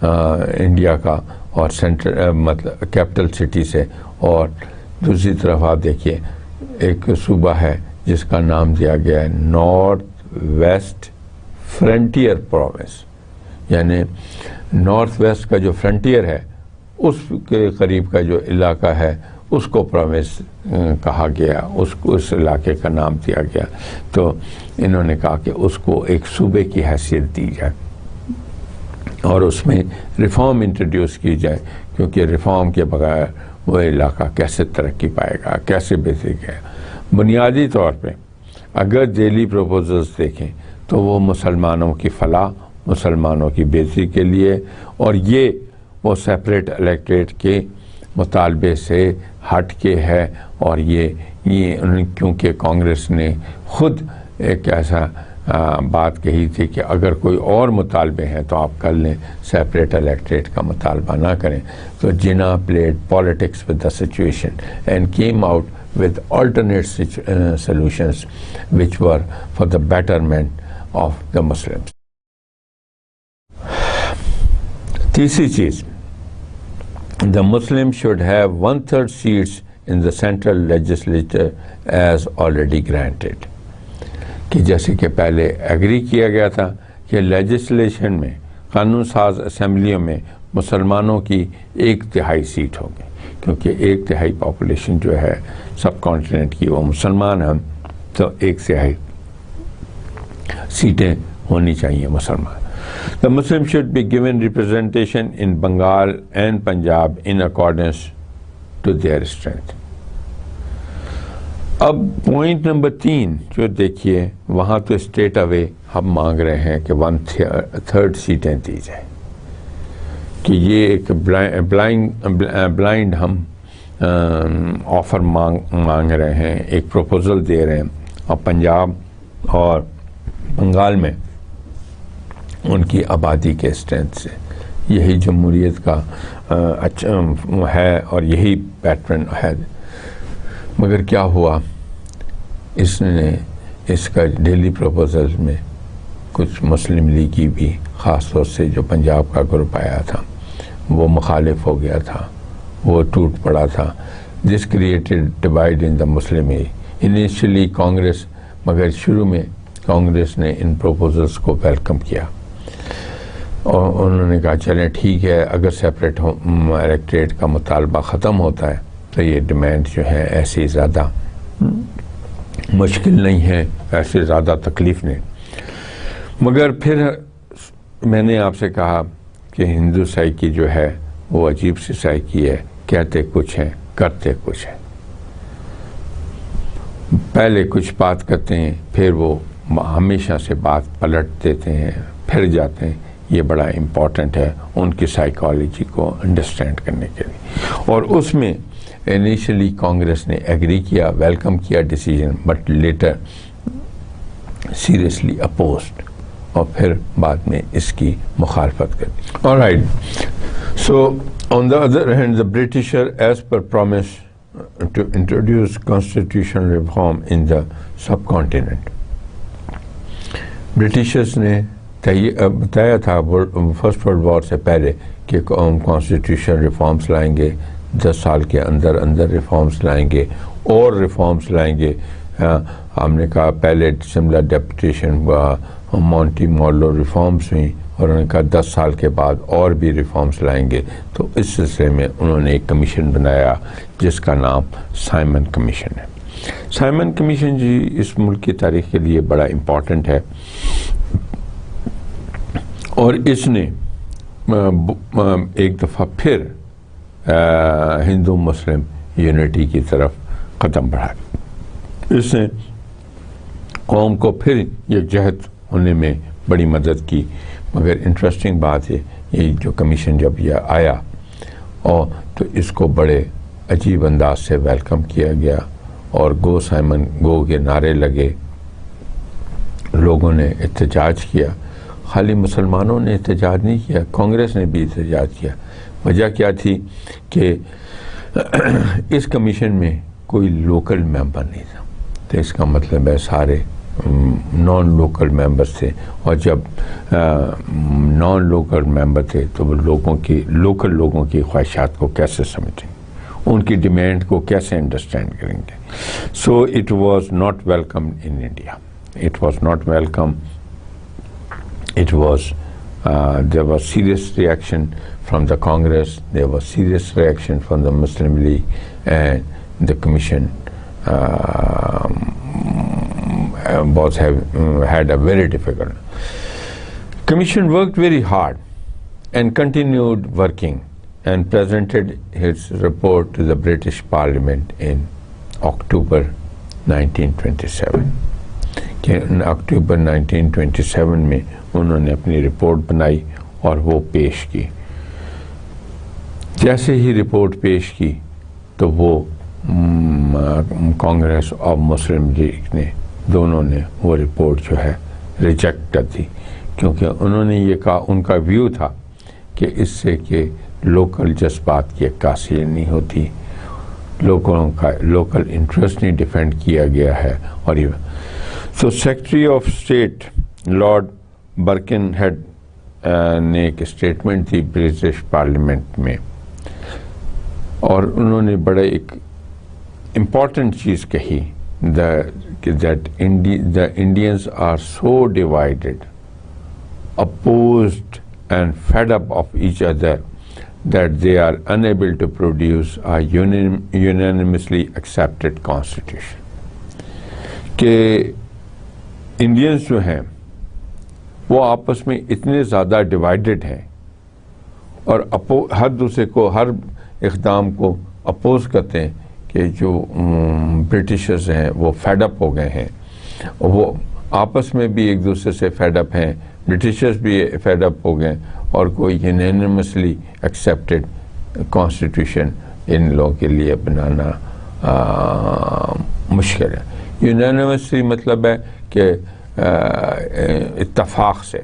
انڈیا کا اور سینٹرل مطلب کیپٹل سٹی سے، اور دوسری طرف آپ دیکھیے ایک صوبہ ہے جس کا نام دیا گیا ہے نارتھ ویسٹ فرنٹیئر پروونس، یعنی نارتھ ویسٹ کا جو فرنٹیئر ہے اس کے قریب کا جو علاقہ ہے اس کو پروونس کہا گیا، اس علاقے کا نام دیا گیا۔ تو انہوں نے کہا کہ اس کو ایک صوبے کی حیثیت دی جائے اور اس میں ریفارم انٹروڈیوس کی جائے، کیونکہ ریفارم کے بغیر وہ علاقہ کیسے ترقی پائے گا، کیسے بہتر گیا۔ بنیادی طور پہ اگر دہلی پروپوزلز دیکھیں تو وہ مسلمانوں کی فلاح، مسلمانوں کی بہتری کے لیے، اور یہ وہ سیپریٹ الیکٹریٹ کے مطالبے سے ہٹ کے ہے، اور یہ کیونکہ کانگریس نے خود ایک ایسا بات کہی تھی کہ اگر کوئی اور مطالبے ہیں تو آپ کر لیں، سیپریٹ الیکٹریٹ کا مطالبہ نہ کریں۔ تو Jinnah played politics with the situation and came out with alternate solutions which were for the betterment of the Muslims۔ تیسری چیز، the Muslims should have 1/3 seats in the central legislature as already granted، کہ جیسے کہ پہلے agri کیا گیا تھا کہ لیجسلیشن میں، قانون ساز اسمبلیوں میں مسلمانوں کی 1/3 سیٹ ہوگی، کیونکہ 1/3 پاپولیشن جو ہے سب کانٹیننٹ کی وہ مسلمان ہیں، تو 1/3 سیٹیں ہونی چاہیے مسلمان۔ The Muslims should be given representation in Bengal and Punjab in accordance to their strength۔ اب پوائنٹ نمبر 3 جو دیکھیے، وہاں تو اسٹیٹ اوے ہم مانگ رہے ہیں کہ 1/3 سیٹیں دی جائیں، کہ یہ ایک بلائنڈ ہم آفر مانگ رہے ہیں، ایک پروپوزل دے رہے ہیں، اور پنجاب اور بنگال میں ان کی آبادی کے اسٹرینتھ سے یہی جمہوریت کا اچھا ہے اور یہی پیٹرن ہے۔ مگر کیا ہوا، اس کا ڈیلی پروپوزل میں کچھ مسلم لیگی بھی، خاص طور سے جو پنجاب کا گروپ آیا تھا وہ مخالف ہو گیا تھا، وہ ٹوٹ پڑا تھا۔ دس کریٹڈ ڈیوائڈ ان دا مسلم انیشلی کانگریس، مگر شروع میں کانگریس نے ان پروپوزلس کو ویلکم کیا، اور انہوں نے کہا چلیں ٹھیک ہے، اگر سیپریٹ الیکٹریٹ کا مطالبہ ختم ہوتا ہے تو یہ ڈیمانڈ جو ہے ایسی زیادہ مشکل نہیں ہے، ایسے زیادہ تکلیف نہیں۔ مگر پھر میں نے آپ سے کہا کہ ہندو سائیکی جو ہے وہ عجیب سی سائیکی ہے، کہتے کچھ ہیں کرتے کچھ ہیں، پہلے کچھ بات کرتے ہیں پھر وہ ہمیشہ سے بات پلٹ دیتے ہیں، پھر جاتے ہیں۔ یہ بڑا امپورٹنٹ ہے ان کی سائیکالوجی کو انڈرسٹینڈ کرنے کے لیے۔ اور اس میں انیشلی کانگریس نے ایگری کیا، ویلکم کیا decision, but later seriously opposed, اور پھر بعد میں اس کی مخالفت کر دی۔ Alright, so on the other hand the Britisher as per promise to introduce constitutional reform in the subcontinent. Britishers نے بتایا تھا فرسٹ ورلڈ وار سے پہلے کہ کانسٹیٹیوشن ریفارمز لائیں گے، 10 سال کے اندر ریفارمز لائیں گے اور ریفارمز لائیں گے۔ ہم نے کہا پہلے سملر ڈیپوٹیشن ہوا، مونٹی مارلو ریفارمز ہوئیں، اور انہوں نے کہا 10 سال کے بعد اور بھی ریفارمز لائیں گے۔ تو اس سلسلے میں انہوں نے ایک کمیشن بنایا جس کا نام سائمن کمیشن ہے۔ سائمن کمیشن جی اس ملک کی تاریخ کے لیے بڑا امپورٹنٹ ہے، اور اس نے ایک دفعہ پھر ہندو مسلم یونٹی کی طرف قدم بڑھایا۔ اس نے قوم کو پھر یکجہت ہونے میں بڑی مدد کی۔ مگر انٹرسٹنگ بات ہے، یہ جو کمیشن جب یہ آیا اور تو اس کو بڑے عجیب انداز سے ویلکم کیا گیا، اور گو سائمن گو کے نعرے لگے، لوگوں نے احتجاج کیا۔ خالی مسلمانوں نے احتجاج نہیں کیا، کانگریس نے بھی احتجاج کیا۔ وجہ کیا تھی کہ اس کمیشن میں کوئی لوکل ممبر نہیں تھا، تو اس کا مطلب ہے سارے نان لوکل ممبرس تھے، اور جب نان لوکل ممبر تھے تو وہ لوکل لوگوں کی خواہشات کو کیسے سمجھیں، ان کی ڈیمانڈ کو کیسے انڈرسٹینڈ کریں گے. So it was not welcome in India. It was not welcome. It was there was serious reaction from the Congress. There was serious reaction from the Muslim League, and the commission had a very difficult. Commission worked very hard and continued working and presented its report to the British Parliament in October 1927. کہ اکتوبر 1927 میں انہوں نے اپنی report بنائی اور وہ پیش کی. جیسے ہی رپورٹ پیش کی تو وہ کانگریس اور مسلم لیگ نے دونوں نے وہ رپورٹ جو ہے ریجیکٹ کر دی، کیونکہ انہوں نے یہ کہا، ان کا ویو تھا کہ اس سے کہ لوکل جذبات کی عکاسی نہیں ہوتی، لوگوں کا لوکل انٹرسٹ نہیں ڈیفینڈ کیا گیا ہے. اور یہ so secretary of state lord Birkenhead نے ایک اسٹیٹمنٹ دی برٹش پارلیمنٹ میں، اور انہوں نے بڑے ایک امپورٹنٹ چیز کہی، that the Indians are so divided, opposed and fed up of each other that they are unable to produce a unanimously accepted constitution. کہ انڈینز جو ہیں وہ آپس میں اتنے زیادہ ڈیوائیڈڈ ہیں اور ہر دوسرے کو، ہر اقدام کو اپوز کرتے ہیں کہ جو برٹشرز ہیں وہ فیڈ اپ ہو گئے ہیں، وہ آپس میں بھی ایک دوسرے سے فیڈ اپ ہیں، برٹشرز بھی فیڈ اپ ہو گئے، اور کوئی یونینیمسلی ایکسیپٹڈ کانسٹیٹیوشن ان لوگوں کے لیے بنانا مشکل ہے. یونینیمسلی مطلب ہے کہ اتفاق سے،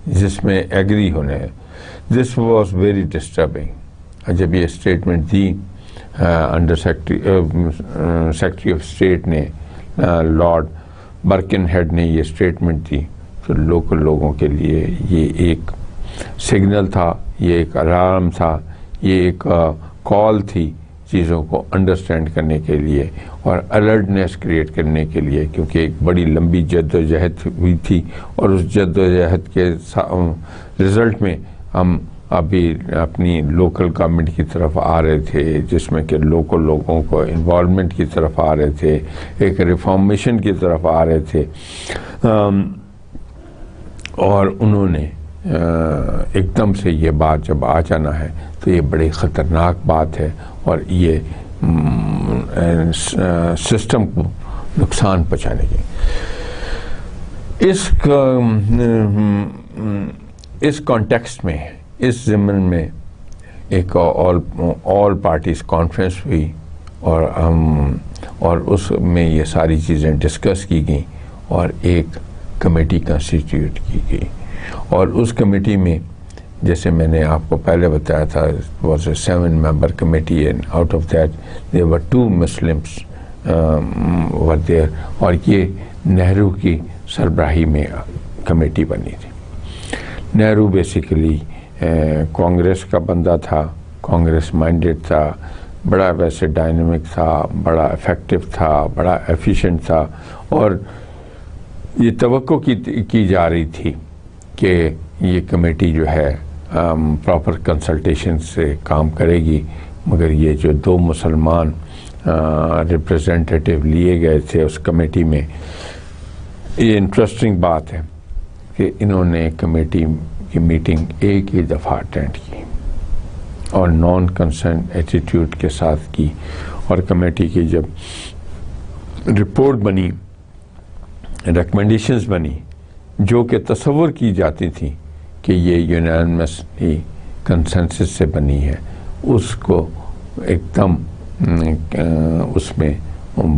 جس میں ایگری ہونے ہے. This was very disturbing. جب یہ statement the under secretary of state نے، لارڈ برکن ہیڈ نے یہ اسٹیٹمنٹ دی، تو لوکل لوگوں کے لیے یہ ایک سگنل تھا، یہ ایک الارم تھا، یہ ایک کال تھی چیزوں کو انڈرسٹینڈ کرنے کے لیے اور الرٹنیس کریٹ کرنے کے لیے، کیونکہ ایک بڑی لمبی جد و جہد ہوئی تھی، اور اس جد و جہد کے رزلٹ میں ہم ابھی اپنی لوکل گورنمنٹ کی طرف آ رہے تھے، جس میں کہ لوکل لوگوں کو انوالومنٹ کی طرف آ رہے تھے، ایک ریفارمیشن کی طرف آ رہے تھے. اور انہوں نے ایک دم سے یہ بات جب آ جانا ہے تو یہ بڑی خطرناک بات ہے، اور یہ سسٹم کو نقصان پہنچانے کی. اس کانٹیکسٹ میں، اس ضمن میں ایک آل پارٹیز کانفرنس ہوئی، اور اس میں یہ ساری چیزیں ڈسکس کی گئیں، اور ایک کمیٹی کنسٹیٹیوٹ کی گئی. اور اس کمیٹی میں، جیسے میں نے آپ کو پہلے بتایا تھا، was a 7-member committee, and out of that there were 2 Muslims were there. اور یہ نہرو کی سربراہی میں کمیٹی بنی تھی. نہرو بیسیکلی کانگریس کا بندہ تھا، کانگریس مائنڈیڈ تھا، بڑا ویسے ڈائنامک تھا، بڑا افیکٹو تھا، بڑا ایفیشینٹ تھا، اور یہ توقع کی جا رہی تھی کہ یہ کمیٹی جو ہے پراپر کنسلٹیشن سے کام کرے گی. مگر یہ جو 2 مسلمان ریپریزنٹیٹیو لیے گئے تھے اس کمیٹی میں، یہ انٹرسٹنگ بات ہے کہ انہوں نے کمیٹی کی میٹنگ ایک ہی دفعہ اٹینڈ کی اور نان کنسرن ایٹیٹیوڈ کے ساتھ کی. اور کمیٹی کی جب رپورٹ بنی، ریکمنڈیشنز بنی، جو کہ تصور کی جاتی تھیں کہ یہ یونانیمسلی کنسنسس سے بنی ہے، اس کو ایک دم اس میں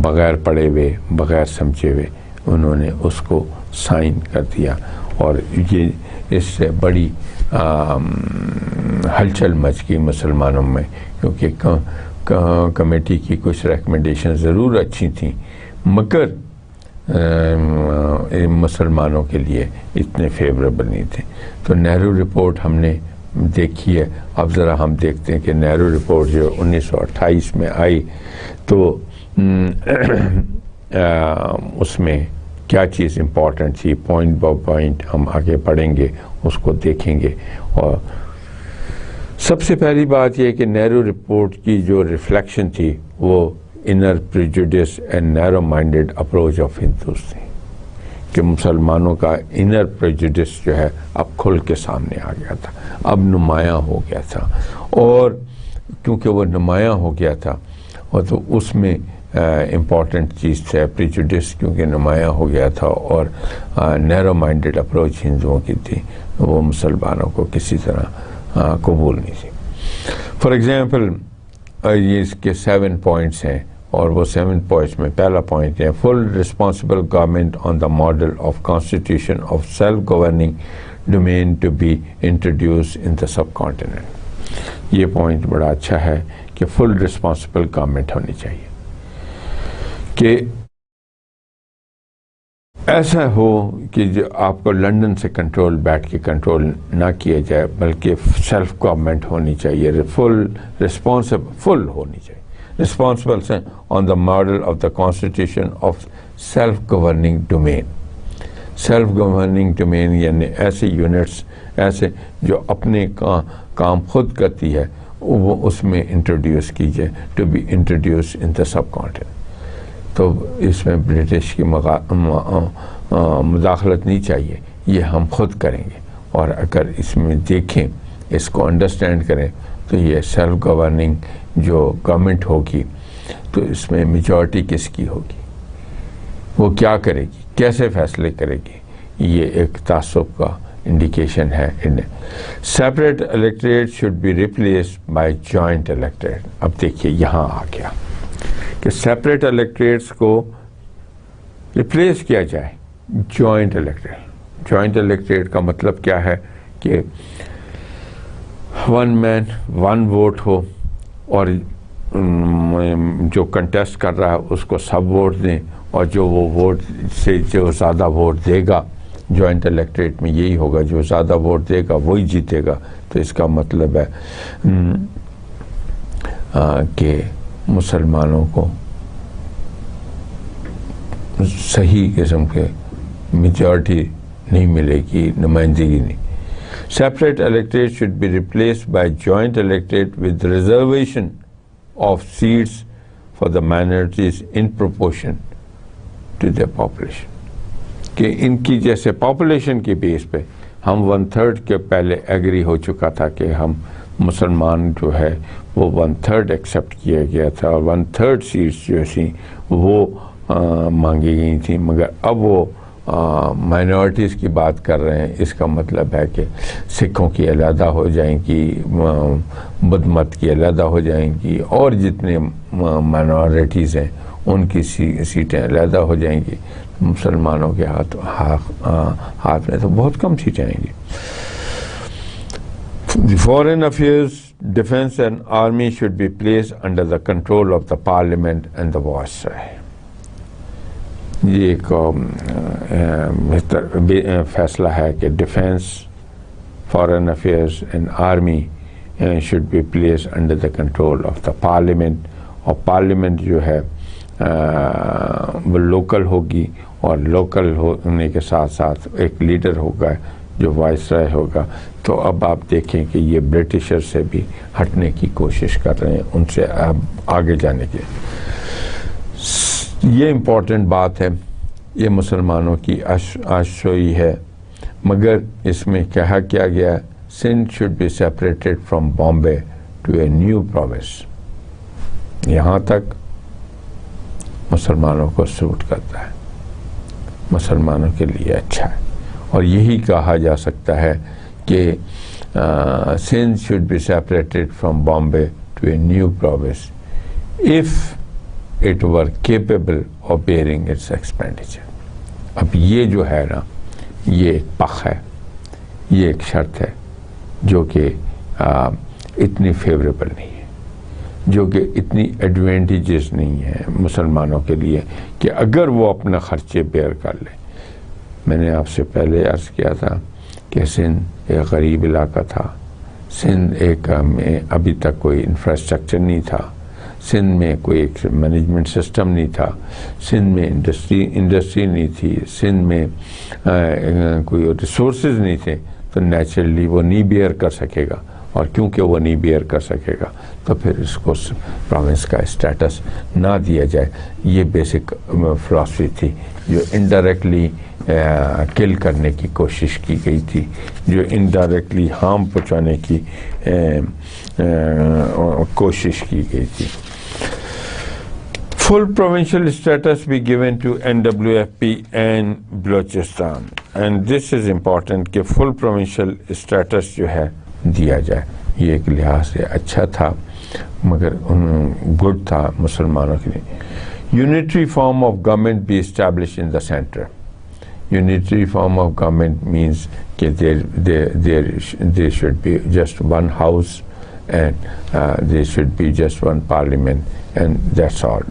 بغیر پڑھے ہوئے، بغیر سمجھے ہوئے انہوں نے اس کو سائن کر دیا. اور یہ اس سے بڑی ہلچل مچ گئی مسلمانوں میں، کیونکہ کمیٹی کی کچھ ریکمنڈیشن ضرور اچھی تھیں، مگر مسلمانوں کے لیے اتنے فیوریبل نہیں تھے. تو نہرو رپورٹ ہم نے دیکھی ہے. اب ذرا ہم دیکھتے ہیں کہ نہرو رپورٹ جو 1928 میں آئی تو اس میں کیا چیز امپورٹنٹ تھی. پوائنٹ بائی پوائنٹ ہم آگے پڑھیں گے, اس کو دیکھیں گے. اور سب سے پہلی بات یہ کہ نہرو رپورٹ کی جو ریفلیکشن تھی وہ inner prejudice and narrow minded approach of Hindus تھی, کہ مسلمانوں کا انر پریجوڈس جو ہے اب کھل کے سامنے آ گیا تھا, اب نمایاں ہو گیا تھا. اور کیونکہ وہ نمایاں ہو گیا تھا اور تو اس میں امپورٹنٹ چیز ہے پریجوڈس, کیونکہ نمایاں ہو گیا تھا اور نیرو مائنڈیڈ اپروچ ہندوؤں کی تھی, وہ مسلمانوں کو کسی طرح قبول نہیں تھی. فار ایگزامپل یہ اس کے 7 پوائنٹس ہیں, اور وہ 7 پوائنٹس میں پہلا پوائنٹ ہے full responsible government on the model of constitution of self governing dominion to be introduce in the subcontinent. یہ پوائنٹ بڑا اچھا ہے کہ فل ریسپانسبل گورنمنٹ ہونی چاہیے, کہ ایسا ہو کہ جو آپ کو لندن سے کنٹرول بیٹھ کے کنٹرول نہ کیا جائے, بلکہ سیلف گورنمنٹ ہونی چاہیے, فل ہونی چاہیے. responsible on the model of the constitution of self-governing domain. self-governing domain یعنی ایسے یونٹس, ایسے جو اپنے کام خود کرتی ہے, وہ اس میں انٹروڈیوس کیجیے, to be introduce in the subcontinent. تو اس میں برٹش کی مداخلت نہیں چاہیے, یہ ہم خود کریں گے. اور اگر اس میں دیکھیں, اس کو انڈرسٹینڈ کریں, تو یہ سیلف گورننگ جو گورنمنٹ ہوگی تو اس میں میجورٹی کس کی ہوگی, وہ کیا کرے گی, کیسے فیصلے کرے گی, یہ ایک تعصب کا انڈیکیشن ہے. Separate electorate should be replace by joint electorate. اب دیکھیے یہاں آ گیا کہ سیپریٹ الیکٹریٹس کو ریپلیس کیا جائے جوائنٹ الیکٹریٹ. جوائنٹ الیکٹریٹ کا مطلب کیا ہے کہ 1 مین 1 ووٹ ہو, اور جو کنٹیسٹ کر رہا ہے اس کو سب ووٹ دیں, اور جو وہ ووٹ سے جو زیادہ ووٹ دے گا, جوائنٹ الیکٹریٹ میں یہی ہوگا, جو زیادہ ووٹ دے گا وہی جیتے گا. تو اس کا مطلب ہے کہ مسلمانوں کو صحیح قسم کے میجورٹی نہیں ملے گی, نمائندگی نہیں. Separate electorate should be replaced by joint electorate with reservation of seats for the minorities in proportion to their population. کہ ان کی جیسے پاپولیشن کی بیس پہ ہم 1/3 کے پہلے ایگری ہو چکا تھا کہ ہم مسلمان جو ہے وہ 1/3 ایکسیپٹ کیا گیا تھا, اور 1/3 سیٹس جو تھیں وہ مانگی گئی تھیں, مگر اب وہ مائنورٹیز کی بات کر رہے ہیں. اس کا مطلب ہے کہ سکھوں کی علیحدہ ہو جائیں گی, بدھ مت کی علیحدہ ہو جائیں گی, اور جتنے مائنورٹیز ہیں ان کی سیٹیں علیحدہ ہو جائیں گی. مسلمانوں کے ہاتھ میں تو بہت کم سیٹیں آئیں گی. Foreign affairs, defence and army should be place under the control of the parliament and the viceroy. یہ ایک فیصلہ ہے کہ defence, foreign affairs and army should be place under the control of the parliament. اور parliament جو ہے وہ local ہوگی, اور لوکل ہونے کے ساتھ ساتھ ایک لیڈر ہوگا جو وائس رائے ہوگا. تو اب آپ دیکھیں کہ یہ برٹشر سے بھی ہٹنے کی کوشش کر رہے ہیں, ان سے اب آگے جانے کے. یہ امپورٹنٹ بات ہے, یہ مسلمانوں کی آشوئی ہے. مگر اس میں کہا کیا گیا, Sindh should be separated from Bombay to a new province. یہاں تک مسلمانوں کو سوٹ کرتا ہے, مسلمانوں کے لیے اچھا ہے. اور یہی کہا جا سکتا ہے کہ Sindh should be separated from Bombay to a new province if it were capable of bearing its expenditure. اب یہ جو ہے نا, یہ ایک پخ ہے, یہ ایک شرط ہے جو کہ اتنی فیوریبل نہیں ہے. جو کہ اتنی ایڈوانٹیجز نہیں ہیں مسلمانوں کے لیے کہ اگر وہ اپنا خرچے بیئر کر لیں. میں نے آپ سے پہلے عرض کیا تھا کہ سندھ ایک غریب علاقہ تھا. سندھ ایک میں ابھی تک کوئی انفراسٹرکچر نہیں تھا. سندھ میں کوئی ایک مینجمنٹ سسٹم نہیں تھا. سندھ میں انڈسٹری نہیں تھی. سندھ میں کوئی ریسورسز نہیں تھے. تو نیچرلی وہ نہیں بیئر کر سکے گا, اور کیونکہ وہ نہیں بیئر کر سکے گا تو پھر اس کو پروونس کا اسٹیٹس نہ دیا جائے. یہ بیسک فلاسفی تھی جو انڈائریکٹلی کل کرنے کی کوشش کی گئی تھی, جو انڈائریکٹلی ہارم پہنچانے کی کوشش کی گئی تھی. Full provincial status be given to NWFP and Balochistan, and this is important کہ full provincial status جو ہے دیا جائے. یہ ایک لحاظ سے اچھا تھا مگر گڈ تھا مسلمانوں کے لیے. Unitary form of government be established in the center. Unitary form of government means کہ there should be just one house and there should be just one parliament and that's all.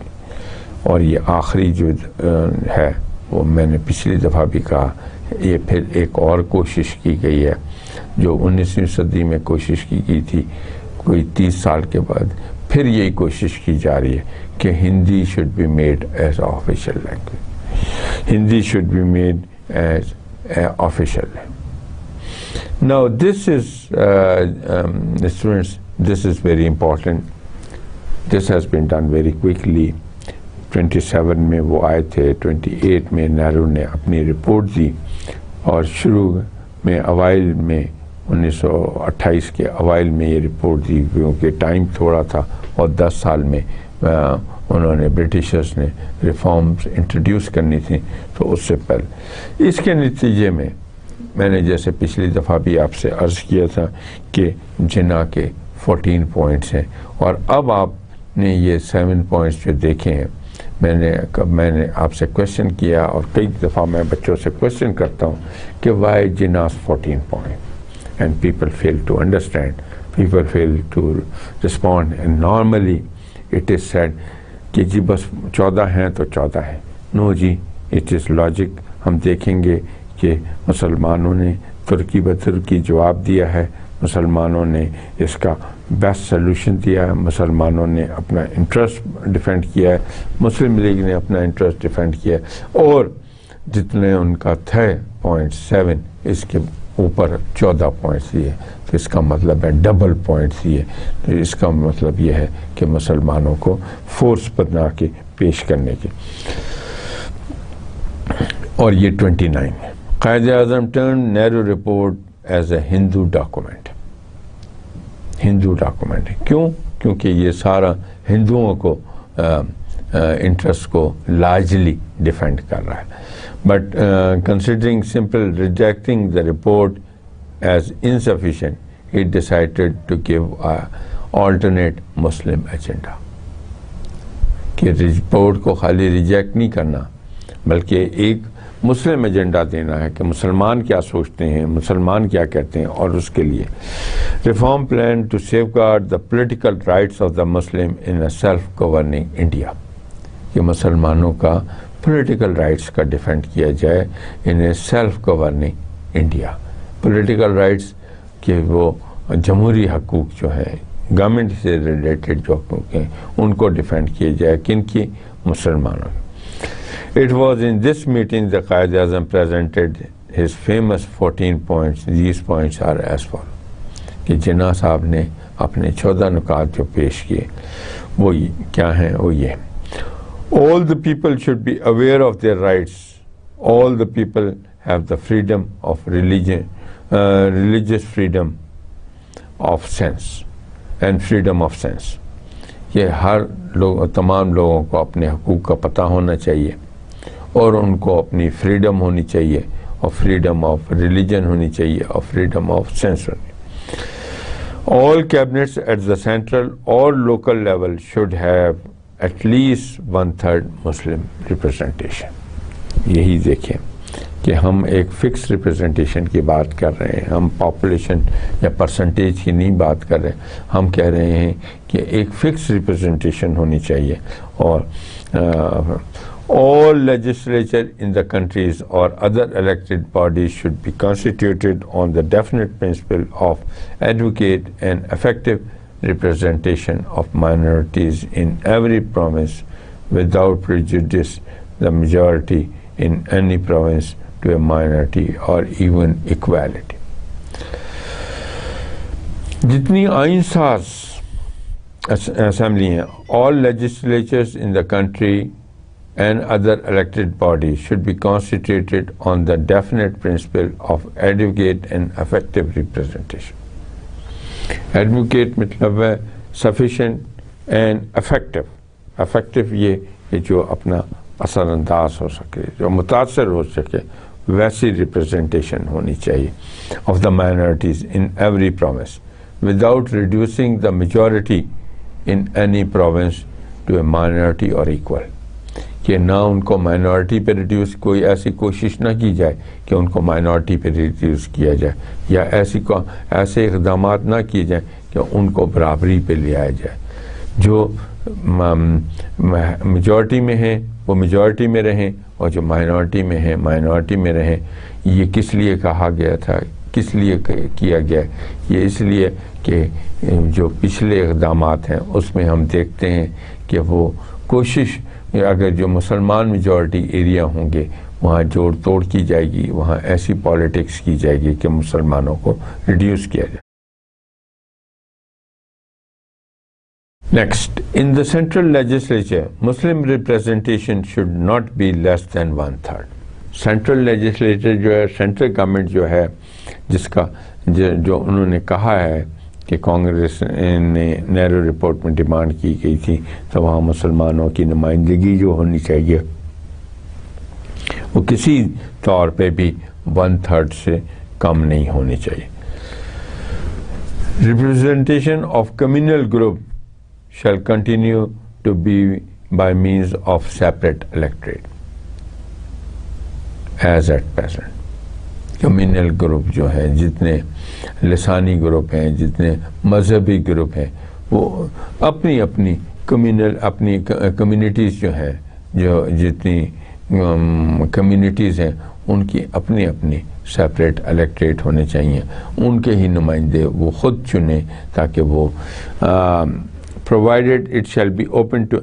اور یہ آخری جو ہے وہ میں نے پچھلی دفعہ بھی کہا, یہ پھر ایک اور کوشش کی گئی ہے جو 19ویں صدی میں کوشش کی گئی تھی. کوئی 30 سال کے بعد پھر یہی کوشش کی جا رہی ہے کہ Hindi should be made as official language. Hindi should be made as official. Now this is students, this is very important. This has been done very quickly. 27 میں وہ آئے تھے, 28 میں نہرو نے اپنی رپورٹ دی, اور شروع میں اوائل میں 1928 کے اوائل میں یہ رپورٹ دی کیونکہ ٹائم تھوڑا تھا, اور 10 سال میں انہوں نے برٹشرز نے ریفارمز انٹروڈیوس کرنی تھی. تو اس سے پہلے اس کے نتیجے میں نے جیسے پچھلی دفعہ بھی آپ سے عرض کیا تھا کہ جنا کے 14 پوائنٹس ہیں, اور اب آپ نے یہ 7 پوائنٹس جو دیکھے ہیں, میں نے آپ سے کویشچن کیا, اور کئی دفعہ میں بچوں سے کویشچن کرتا ہوں کہ why Jinnah's 14 point, and people fail to understand, people fail to respond, and normally it is said کہ جی بس 14 ہیں تو 14 ہیں. نو جی, اٹ از لاجک. ہم دیکھیں گے کہ مسلمانوں نے ترکی بترکی جواب دیا ہے, مسلمانوں نے اس کا بیسٹ سلوشن دیا ہے, مسلمانوں نے اپنا انٹرسٹ ڈیفینڈ کیا ہے, مسلم لیگ نے اپنا انٹرسٹ ڈیفینڈ کیا ہے, اور جتنے ان کا تھے 0.7 اس کے اوپر 14 پوائنٹس دیے. تو اس کا مطلب ہے ڈبل پوائنٹس دیے. تو اس کا مطلب یہ ہے کہ مسلمانوں کو فورس بنا کے پیش کرنے کی. اور یہ 29 ہے. Quaid Azam turn Nehru report as a Hindu document. Hindu document کیوں؟ کیونکہ یہ سارا ہندوؤں کو انٹرسٹ کو لارجلی ڈیفینڈ کر رہا ہے. But considering simple rejecting the report as insufficient it decided to give alternate Muslim agenda. کہ رپورٹ کو خالی ریجیکٹ نہیں کرنا بلکہ ایک مسلم ایجنڈا دینا ہے کہ مسلمان کیا سوچتے ہیں, مسلمان کیا کہتے ہیں, اور اس کے لیے reform plan to safeguard the political rights of the Muslim in a self governing India. کہ مسلمانوں کا پولیٹیکل رائٹس کا ڈیفینڈ کیا جائے in a self governing India. Political rights کہ وہ جمہوری حقوق جو ہیں, گورنمنٹ سے ریلیٹڈ جو حقوق ہیں, ان کو ڈیفینڈ کیا جائے. کن کی؟ مسلمانوں. It was in this meeting that Qaid Azam presented his famous 14 points. These points are as follows. کہ جناح صاحب نے اپنے 14 نکات جو پیش کیے وہ کیا ہیں؟ وہ یہ: All the people should be aware of their rights. All the people have the freedom of religion, religious freedom of sense and freedom of sense. کہ ہر تمام لوگوں کو اپنے حقوق کا پتہ ہونا چاہیے, اور ان کو اپنی فریڈم ہونی چاہیے, اور فریڈم آف ریلیجن ہونی چاہیے, اور فریڈم آف سینس ہونی. All cabinets at the central or local level should have at least 1/3 Muslim representation. یہی دیکھیں کہ ہم ایک فکس ریپرزنٹیشن کی بات کر رہے ہیں، ہم پاپولیشن یا پرسنٹیج کی نہیں بات کر رہے، ہم کہہ رہے ہیں کہ ایک فکس ریپرزنٹیشن ہونی چاہیے، اور all legislature in the countries or other elected bodies should be constituted on the definite principle of advocate and effective representation of minorities in every province without prejudice the majority in any province to a minority or even equality. جتنی آئین ساز assembly ہیں، all legislatures in the country and other elected bodies should be constituted on the definite principle of advocate and effective representation. Advocate مطلب ہے sufficient and effective. Effective یہ کہ جو اپنا اثر انداز ہو سکے، جو متاثر ہو سکے، ویسی representation ہونی چاہیے of the minorities in every province without reducing the majority in any province to a minority or equal. کہ نہ ان کو مائنورٹی پہ ریڈیوس، کوئی ایسی کوشش نہ کی جائے کہ ان کو مائنورٹی پہ ریڈیوس کیا جائے، یا ایسے اقدامات نہ کیے جائیں کہ ان کو برابری پہ لے آیا جائے. جو میجورٹی میں ہیں وہ میجورٹی میں رہیں، اور جو مائنورٹی میں ہیں مائنورٹی میں رہیں. یہ کس لیے کہا گیا تھا، کس لیے کیا گیا؟ یہ اس لیے کہ جو پچھلے اقدامات ہیں اس میں ہم دیکھتے ہیں کہ وہ کوشش، اگر جو مسلمان میجورٹی ایریا ہوں گے وہاں جوڑ توڑ کی جائے گی، وہاں ایسی پالیٹکس کی جائے گی کہ مسلمانوں کو ریڈیوس کیا جائے. Next, in the central legislature Muslim representation should not be less than 1/3. Central legislature جو ہے، سینٹرل گورنمنٹ جو ہے، جس کا جو انہوں نے کہا ہے کہ کانگریس نے نیرو رپورٹ میں ڈیمانڈ کی گئی تھی، تو وہاں مسلمانوں کی نمائندگی جو ہونی چاہیے وہ کسی طور پہ بھی 1/3 سے کم نہیں ہونی چاہیے. Representation of communal group shall continue to be by means of separate electorate as at present. Communal group جو ہے، جتنے لسانی گروپ ہیں، جتنے مذہبی گروپ ہیں، وہ اپنی اپنی اپنی کمیونٹیز جو ہیں، جو جتنی کمیونٹیز ہیں ان کی اپنی اپنی سیپریٹ الیکٹریٹ ہونے چاہیے. ان کے ہی نمائندے وہ خود چنیں، تاکہ وہ provided it shall be open to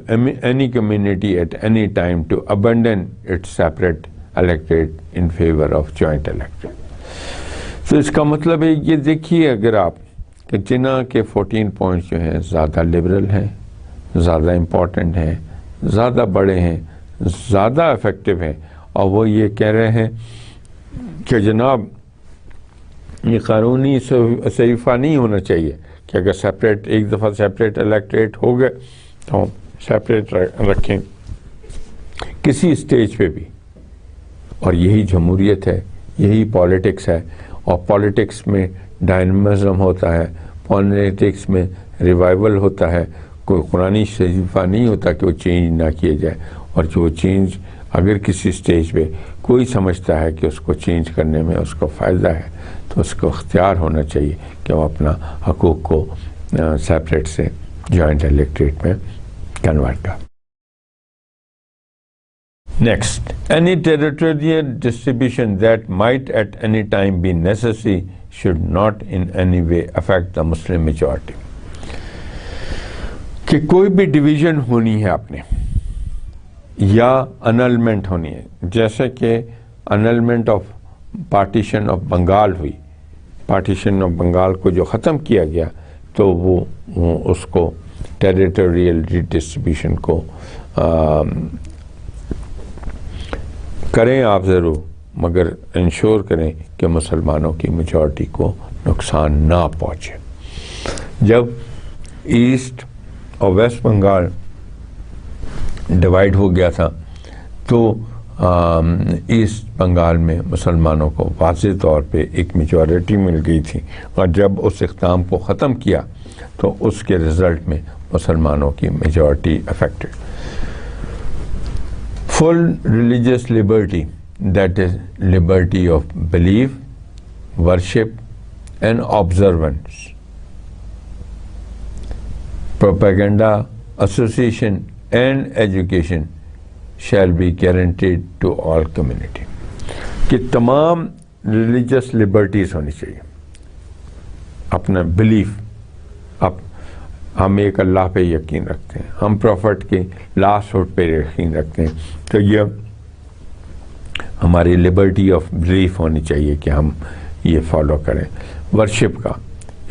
any community at any time to abandon its separate electorate in favor of joint electorate. تو اس کا مطلب ہے، یہ دیکھیے اگر آپ کہ جنا کے 14 پوائنٹس جو ہیں زیادہ لبرل ہیں، زیادہ امپورٹنٹ ہیں، زیادہ بڑے ہیں، زیادہ افیکٹو ہیں، اور وہ یہ کہہ رہے ہیں کہ جناب یہ قانونی صحیفہ نہیں ہونا چاہیے کہ اگر سیپریٹ ایک دفعہ سیپریٹ الیکٹریٹ ہو گئے تو سیپریٹ رکھیں کسی اسٹیج پہ بھی. اور یہی جمہوریت ہے، یہی پالیٹکس ہے، اور پالیٹکس میں ڈائنامزم ہوتا ہے، پالیٹکس میں ریوائول ہوتا ہے. کوئی قرآنی صحیفہ نہیں ہوتا کہ وہ چینج نہ کیا جائے، اور جو چینج اگر کسی اسٹیج پہ کوئی سمجھتا ہے کہ اس کو چینج کرنے میں اس کو فائدہ ہے تو اس کو اختیار ہونا چاہیے کہ وہ اپنا حقوق کو سیپریٹ سے جوائنٹ الیکٹریٹ میں کنورٹ کر. Next, any territorial distribution that might at any time be necessary should not in any way affect the Muslim majority. کہ کوئی بھی ڈویژن ہونی ہے آپ نے، یا انلمنٹ ہونی ہے، جیسے کہ انلمنٹ آف پارٹیشن آف بنگال ہوئی، پارٹیشن آف بنگال کو جو ختم کیا گیا تو وہ اس کو ٹیریٹوریل ریڈسٹریبیوشن کو کریں آپ ضرور، مگر انشور کریں کہ مسلمانوں کی میجورٹی کو نقصان نہ پہنچے. جب ایسٹ اور ویسٹ بنگال ڈیوائیڈ ہو گیا تھا تو ایسٹ بنگال میں مسلمانوں کو واضح طور پہ ایک میجورٹی مل گئی تھی، اور جب اس اقدام کو ختم کیا تو اس کے رزلٹ میں مسلمانوں کی majority affected. Full religious liberty that is liberty of belief, worship and observance. Propaganda, association and education shall be guaranteed to all community. کہ تمام ریلیجس لبرٹیز ہونی چاہیے. اپنا بلیف، ہم ایک اللہ پہ یقین رکھتے ہیں، ہم پروفٹ کے لاسٹ ہوٹ پہ یقین رکھتے ہیں، تو یہ ہماری لبرٹی آف بلیف ہونی چاہیے کہ ہم یہ فالو کریں. ورشپ کا،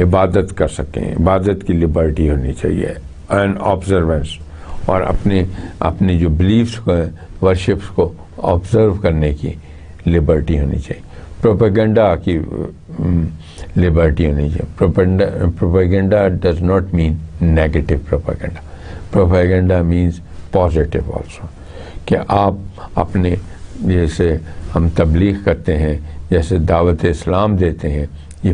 عبادت کر سکیں، عبادت کی لبرٹی ہونی چاہیے. اینڈ آبزرونس، اور اپنے جو بلیفس کو ورشپس کو آبزرو کرنے کی لبرٹی ہونی چاہیے. پروپیگنڈا کی لبرٹی ہونی چاہیے. Propaganda does not mean negative propaganda. Propaganda means positive also, کہ آپ اپنے، جیسے ہم تبلیغ کرتے ہیں، جیسے دعوت اسلام دیتے ہیں، یہ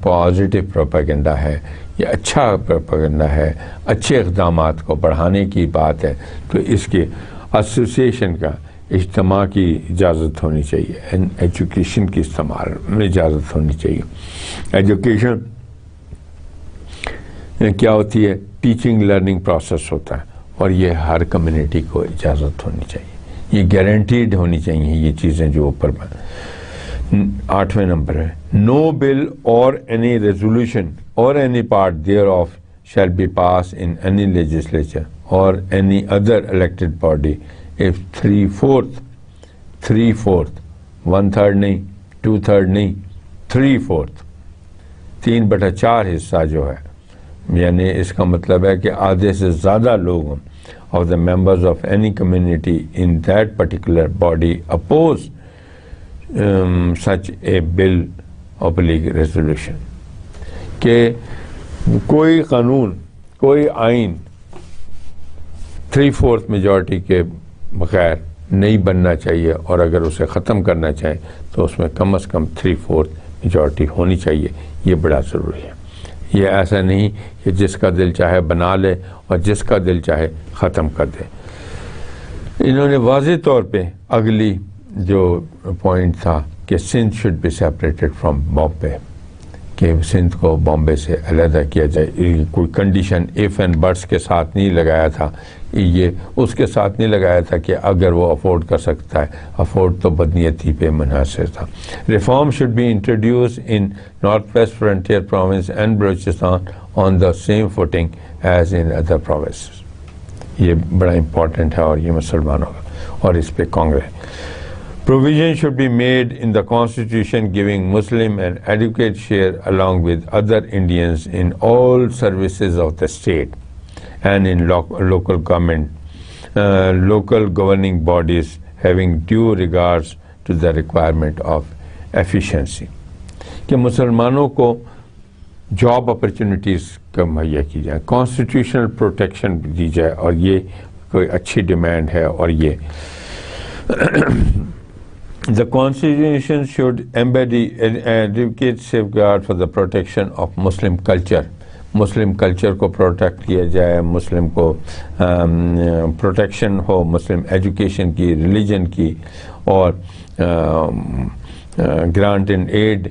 پازیٹیو پروپیگنڈا ہے، یہ اچھا پروپیگنڈا ہے، اچھے اقدامات کو بڑھانے کی بات ہے. تو اس کے ایسوسیشن کا، اجتماع کی اجازت ہونی چاہیے. اینڈ ایجوکیشن کی استعمال میں اجازت ہونی چاہیے. ایجوکیشن کیا ہوتی ہے؟ ٹیچنگ لرننگ پروسیس ہوتا ہے، اور یہ ہر کمیونٹی کو اجازت ہونی چاہیے. یہ گارنٹیڈ ہونی چاہیے یہ چیزیں جو اوپر. 8ویں نمبر ہے، no bill or any resolution or any part thereof shall be passed in any legislature or any other elected body if 3/4 1/3 نہیں، 2/3 نہیں، 3/4 3/4 حصہ جو ہے، یعنی اس کا مطلب ہے کہ آدھے سے زیادہ لوگ of the members of any community in that particular body oppose such a bill of resolution. کہ کوئی قانون، کوئی آئین 3/4 میجورٹی کے بغیر نہیں بننا چاہیے، اور اگر اسے ختم کرنا چاہیں تو اس میں کم از کم 3/4 میجورٹی ہونی چاہیے. یہ بڑا ضروری ہے. یہ ایسا نہیں کہ جس کا دل چاہے بنا لے اور جس کا دل چاہے ختم کر دے. انہوں نے واضح طور پہ اگلی جو پوائنٹ تھا کہ Sindh should be separated from Bombay, کہ سندھ کو بامبے سے علیحدہ کیا جائے. کوئی کنڈیشن ایف اینڈ بٹس کے ساتھ نہیں لگایا تھا، یہ اس کے ساتھ نہیں لگایا تھا کہ اگر وہ افورڈ کر سکتا ہے. افورڈ تو بدنیتی پہ منحصر تھا. Reform should be introduce in North West Frontier Province and Balochistan on the same footing as in other provinces. یہ بڑا امپورٹنٹ ہے، اور یہ مسلمانوں کا، اور اس پہ Congress. Provision should be made in the Constitution giving Muslim an adequate share along with other Indians in all services of the state and in local government, local governing bodies having due regards to the requirement of efficiency. کہ مسلمانوں کو job opportunities کا مہیا کی جائے، constitutional protection دی جائے، اور یہ کوئی اچھی ڈیمانڈ ہے. اور یہ The Constitution should embody an adequate safeguard for the protection of Muslim culture. مسلم کلچر کو پروٹیکٹ کیا جائے، مسلم کو پروٹیکشن ہو، مسلم ایجوکیشن کی، ریلیجن کی، اور گرانٹ اینڈ ایڈ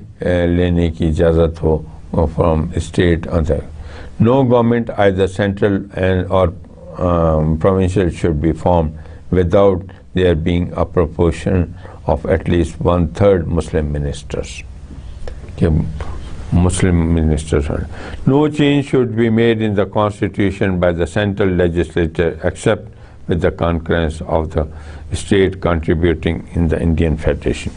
لینے کی اجازت ہو from state. No government either central and or provincial should be formed without there being a proportion of at least 1/3 Muslim ministers. Muslim ministers. No change should be made in the constitution by the central legislature except with the concurrence of the state contributing in the Indian Federation.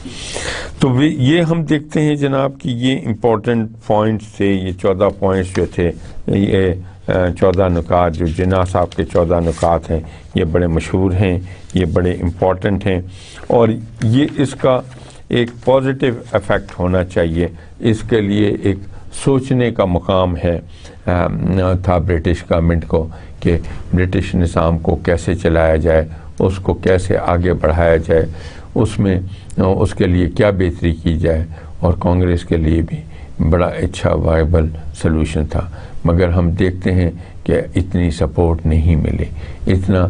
تو یہ ہم دیکھتے ہیں جناب کہ یہ important points تھے. یہ 14 پوائنٹس جو تھے، یہ 14 نکات جو جناح صاحب کے 14 نکات ہیں، یہ بڑے مشہور ہیں، یہ بڑے امپورٹنٹ ہیں، اور یہ اس کا ایک پازیٹیو ایفیکٹ ہونا چاہیے. اس کے لیے ایک سوچنے کا مقام ہے تھا برٹش گورنمنٹ کو کہ برٹش نظام کو کیسے چلایا جائے، اس کو کیسے آگے بڑھایا جائے، اس میں اس کے لیے کیا بہتری کی جائے. اور کانگریس کے لیے بھی بڑا اچھا وائبل سلوشن تھا، مگر ہم دیکھتے ہیں کہ اتنی سپورٹ نہیں ملی. اتنا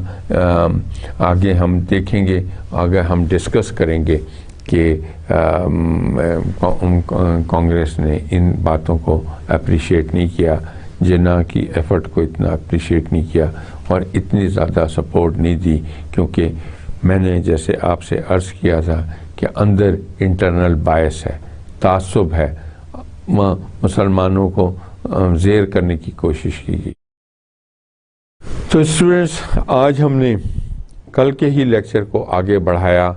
آگے ہم دیکھیں گے، آگے ہم ڈسکس کریں گے کہ کانگریس نے ان باتوں کو اپریشیٹ نہیں کیا، جناح کی ایفرٹ کو اتنا اپریشیٹ نہیں کیا اور اتنی زیادہ سپورٹ نہیں دی، کیونکہ میں نے جیسے آپ سے عرض کیا تھا کہ اندر انٹرنل بائس ہے، تعصب ہے، مسلمانوں کو زیر کرنے کی کوشش کی گئی. تو اسٹوڈنٹس، آج ہم نے کل کے ہی لیکچر کو آگے بڑھایا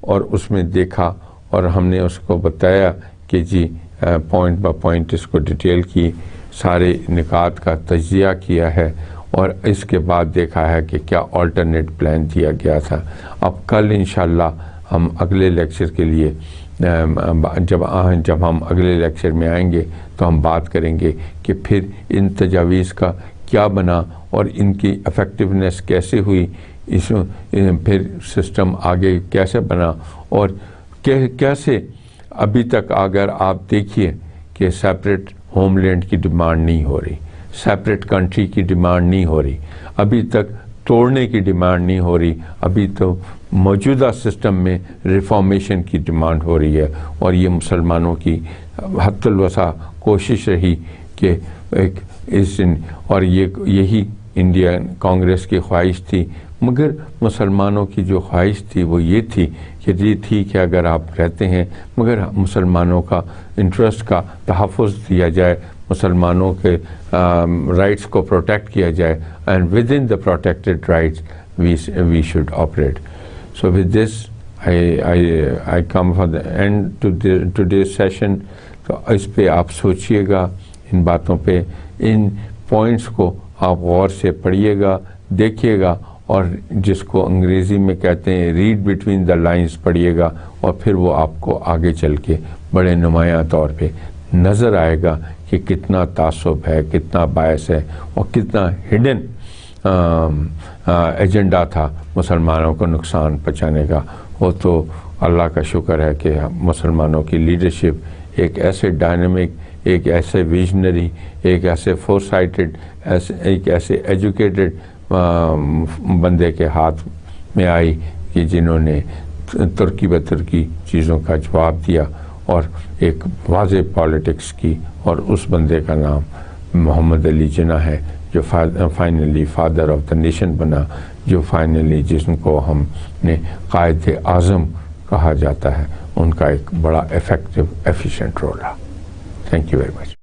اور اس میں دیکھا اور ہم نے اس کو بتایا کہ جی پوائنٹ بائی پوائنٹ اس کو ڈیٹیل کی، سارے نکات کا تجزیہ کیا ہے اور اس کے بعد دیکھا ہے کہ کیا آلٹرنیٹ پلان دیا گیا تھا. اب کل انشاءاللہ ہم اگلے لیکچر کے لیے جب ہم اگلے لیکچر میں آئیں گے تو ہم بات کریں گے کہ پھر ان تجاویز کا کیا بنا اور ان کی افیکٹونیس کیسے ہوئی، پھر سسٹم آگے کیسے بنا اور کیسے ابھی تک اگر آپ دیکھیے کہ سیپریٹ ہوم لینڈ کی ڈیمانڈ نہیں ہو رہی، سیپریٹ کنٹری کی ڈیمانڈ نہیں ہو رہی، ابھی تک توڑنے کی ڈیمانڈ نہیں ہو رہی، ابھی تو موجودہ سسٹم میں ریفارمیشن کی ڈیمانڈ ہو رہی ہے. اور یہ مسلمانوں کی حد الوسع کوشش رہی کہ اور یہی انڈین کانگریس کی خواہش تھی، مگر مسلمانوں کی جو خواہش تھی وہ یہ تھی کہ جی ٹھیک ہے اگر آپ رہتے ہیں مگر مسلمانوں کا انٹرسٹ کا تحفظ دیا جائے، مسلمانوں کے رائٹس کو پروٹیکٹ کیا جائے، and with in the protected rights we should operate. So with this, I come for the end to today's session. تو اس پہ آپ سوچئے گا، ان باتوں پہ، ان پوائنٹس کو آپ غور سے پڑھیے گا، دیکھیے گا اور جس کو انگریزی میں کہتے ہیں ریڈ بٹوین دا لائنز پڑھیے گا، اور پھر وہ آپ کو آگے چل کے بڑے نمایاں طور پہ نظر آئے گا کہ کتنا تعصب ہے، کتنا باعث ہے اور کتنا ہڈن ایجنڈا تھا مسلمانوں کو نقصان پہنچانے کا. وہ تو اللہ کا شکر ہے کہ مسلمانوں کی لیڈرشپ ایک ایسے ڈائنامک، ایک ایسے ویژنری، ایک ایسے فور سائٹڈ، ایک ایسے ایجوکیٹڈ بندے کے ہاتھ میں آئی کہ جنہوں نے ترکی بترکی چیزوں کا جواب دیا اور ایک واضح پالیٹکس کی، اور اس بندے کا نام محمد علی جناح ہے جو finally father of the nation بنا، جو فائنلی جس کو ہم نے قائد اعظم کہا جاتا ہے، ان کا ایک بڑا ایفیکٹو ایفیشینٹ رول رہا. Thank you very much.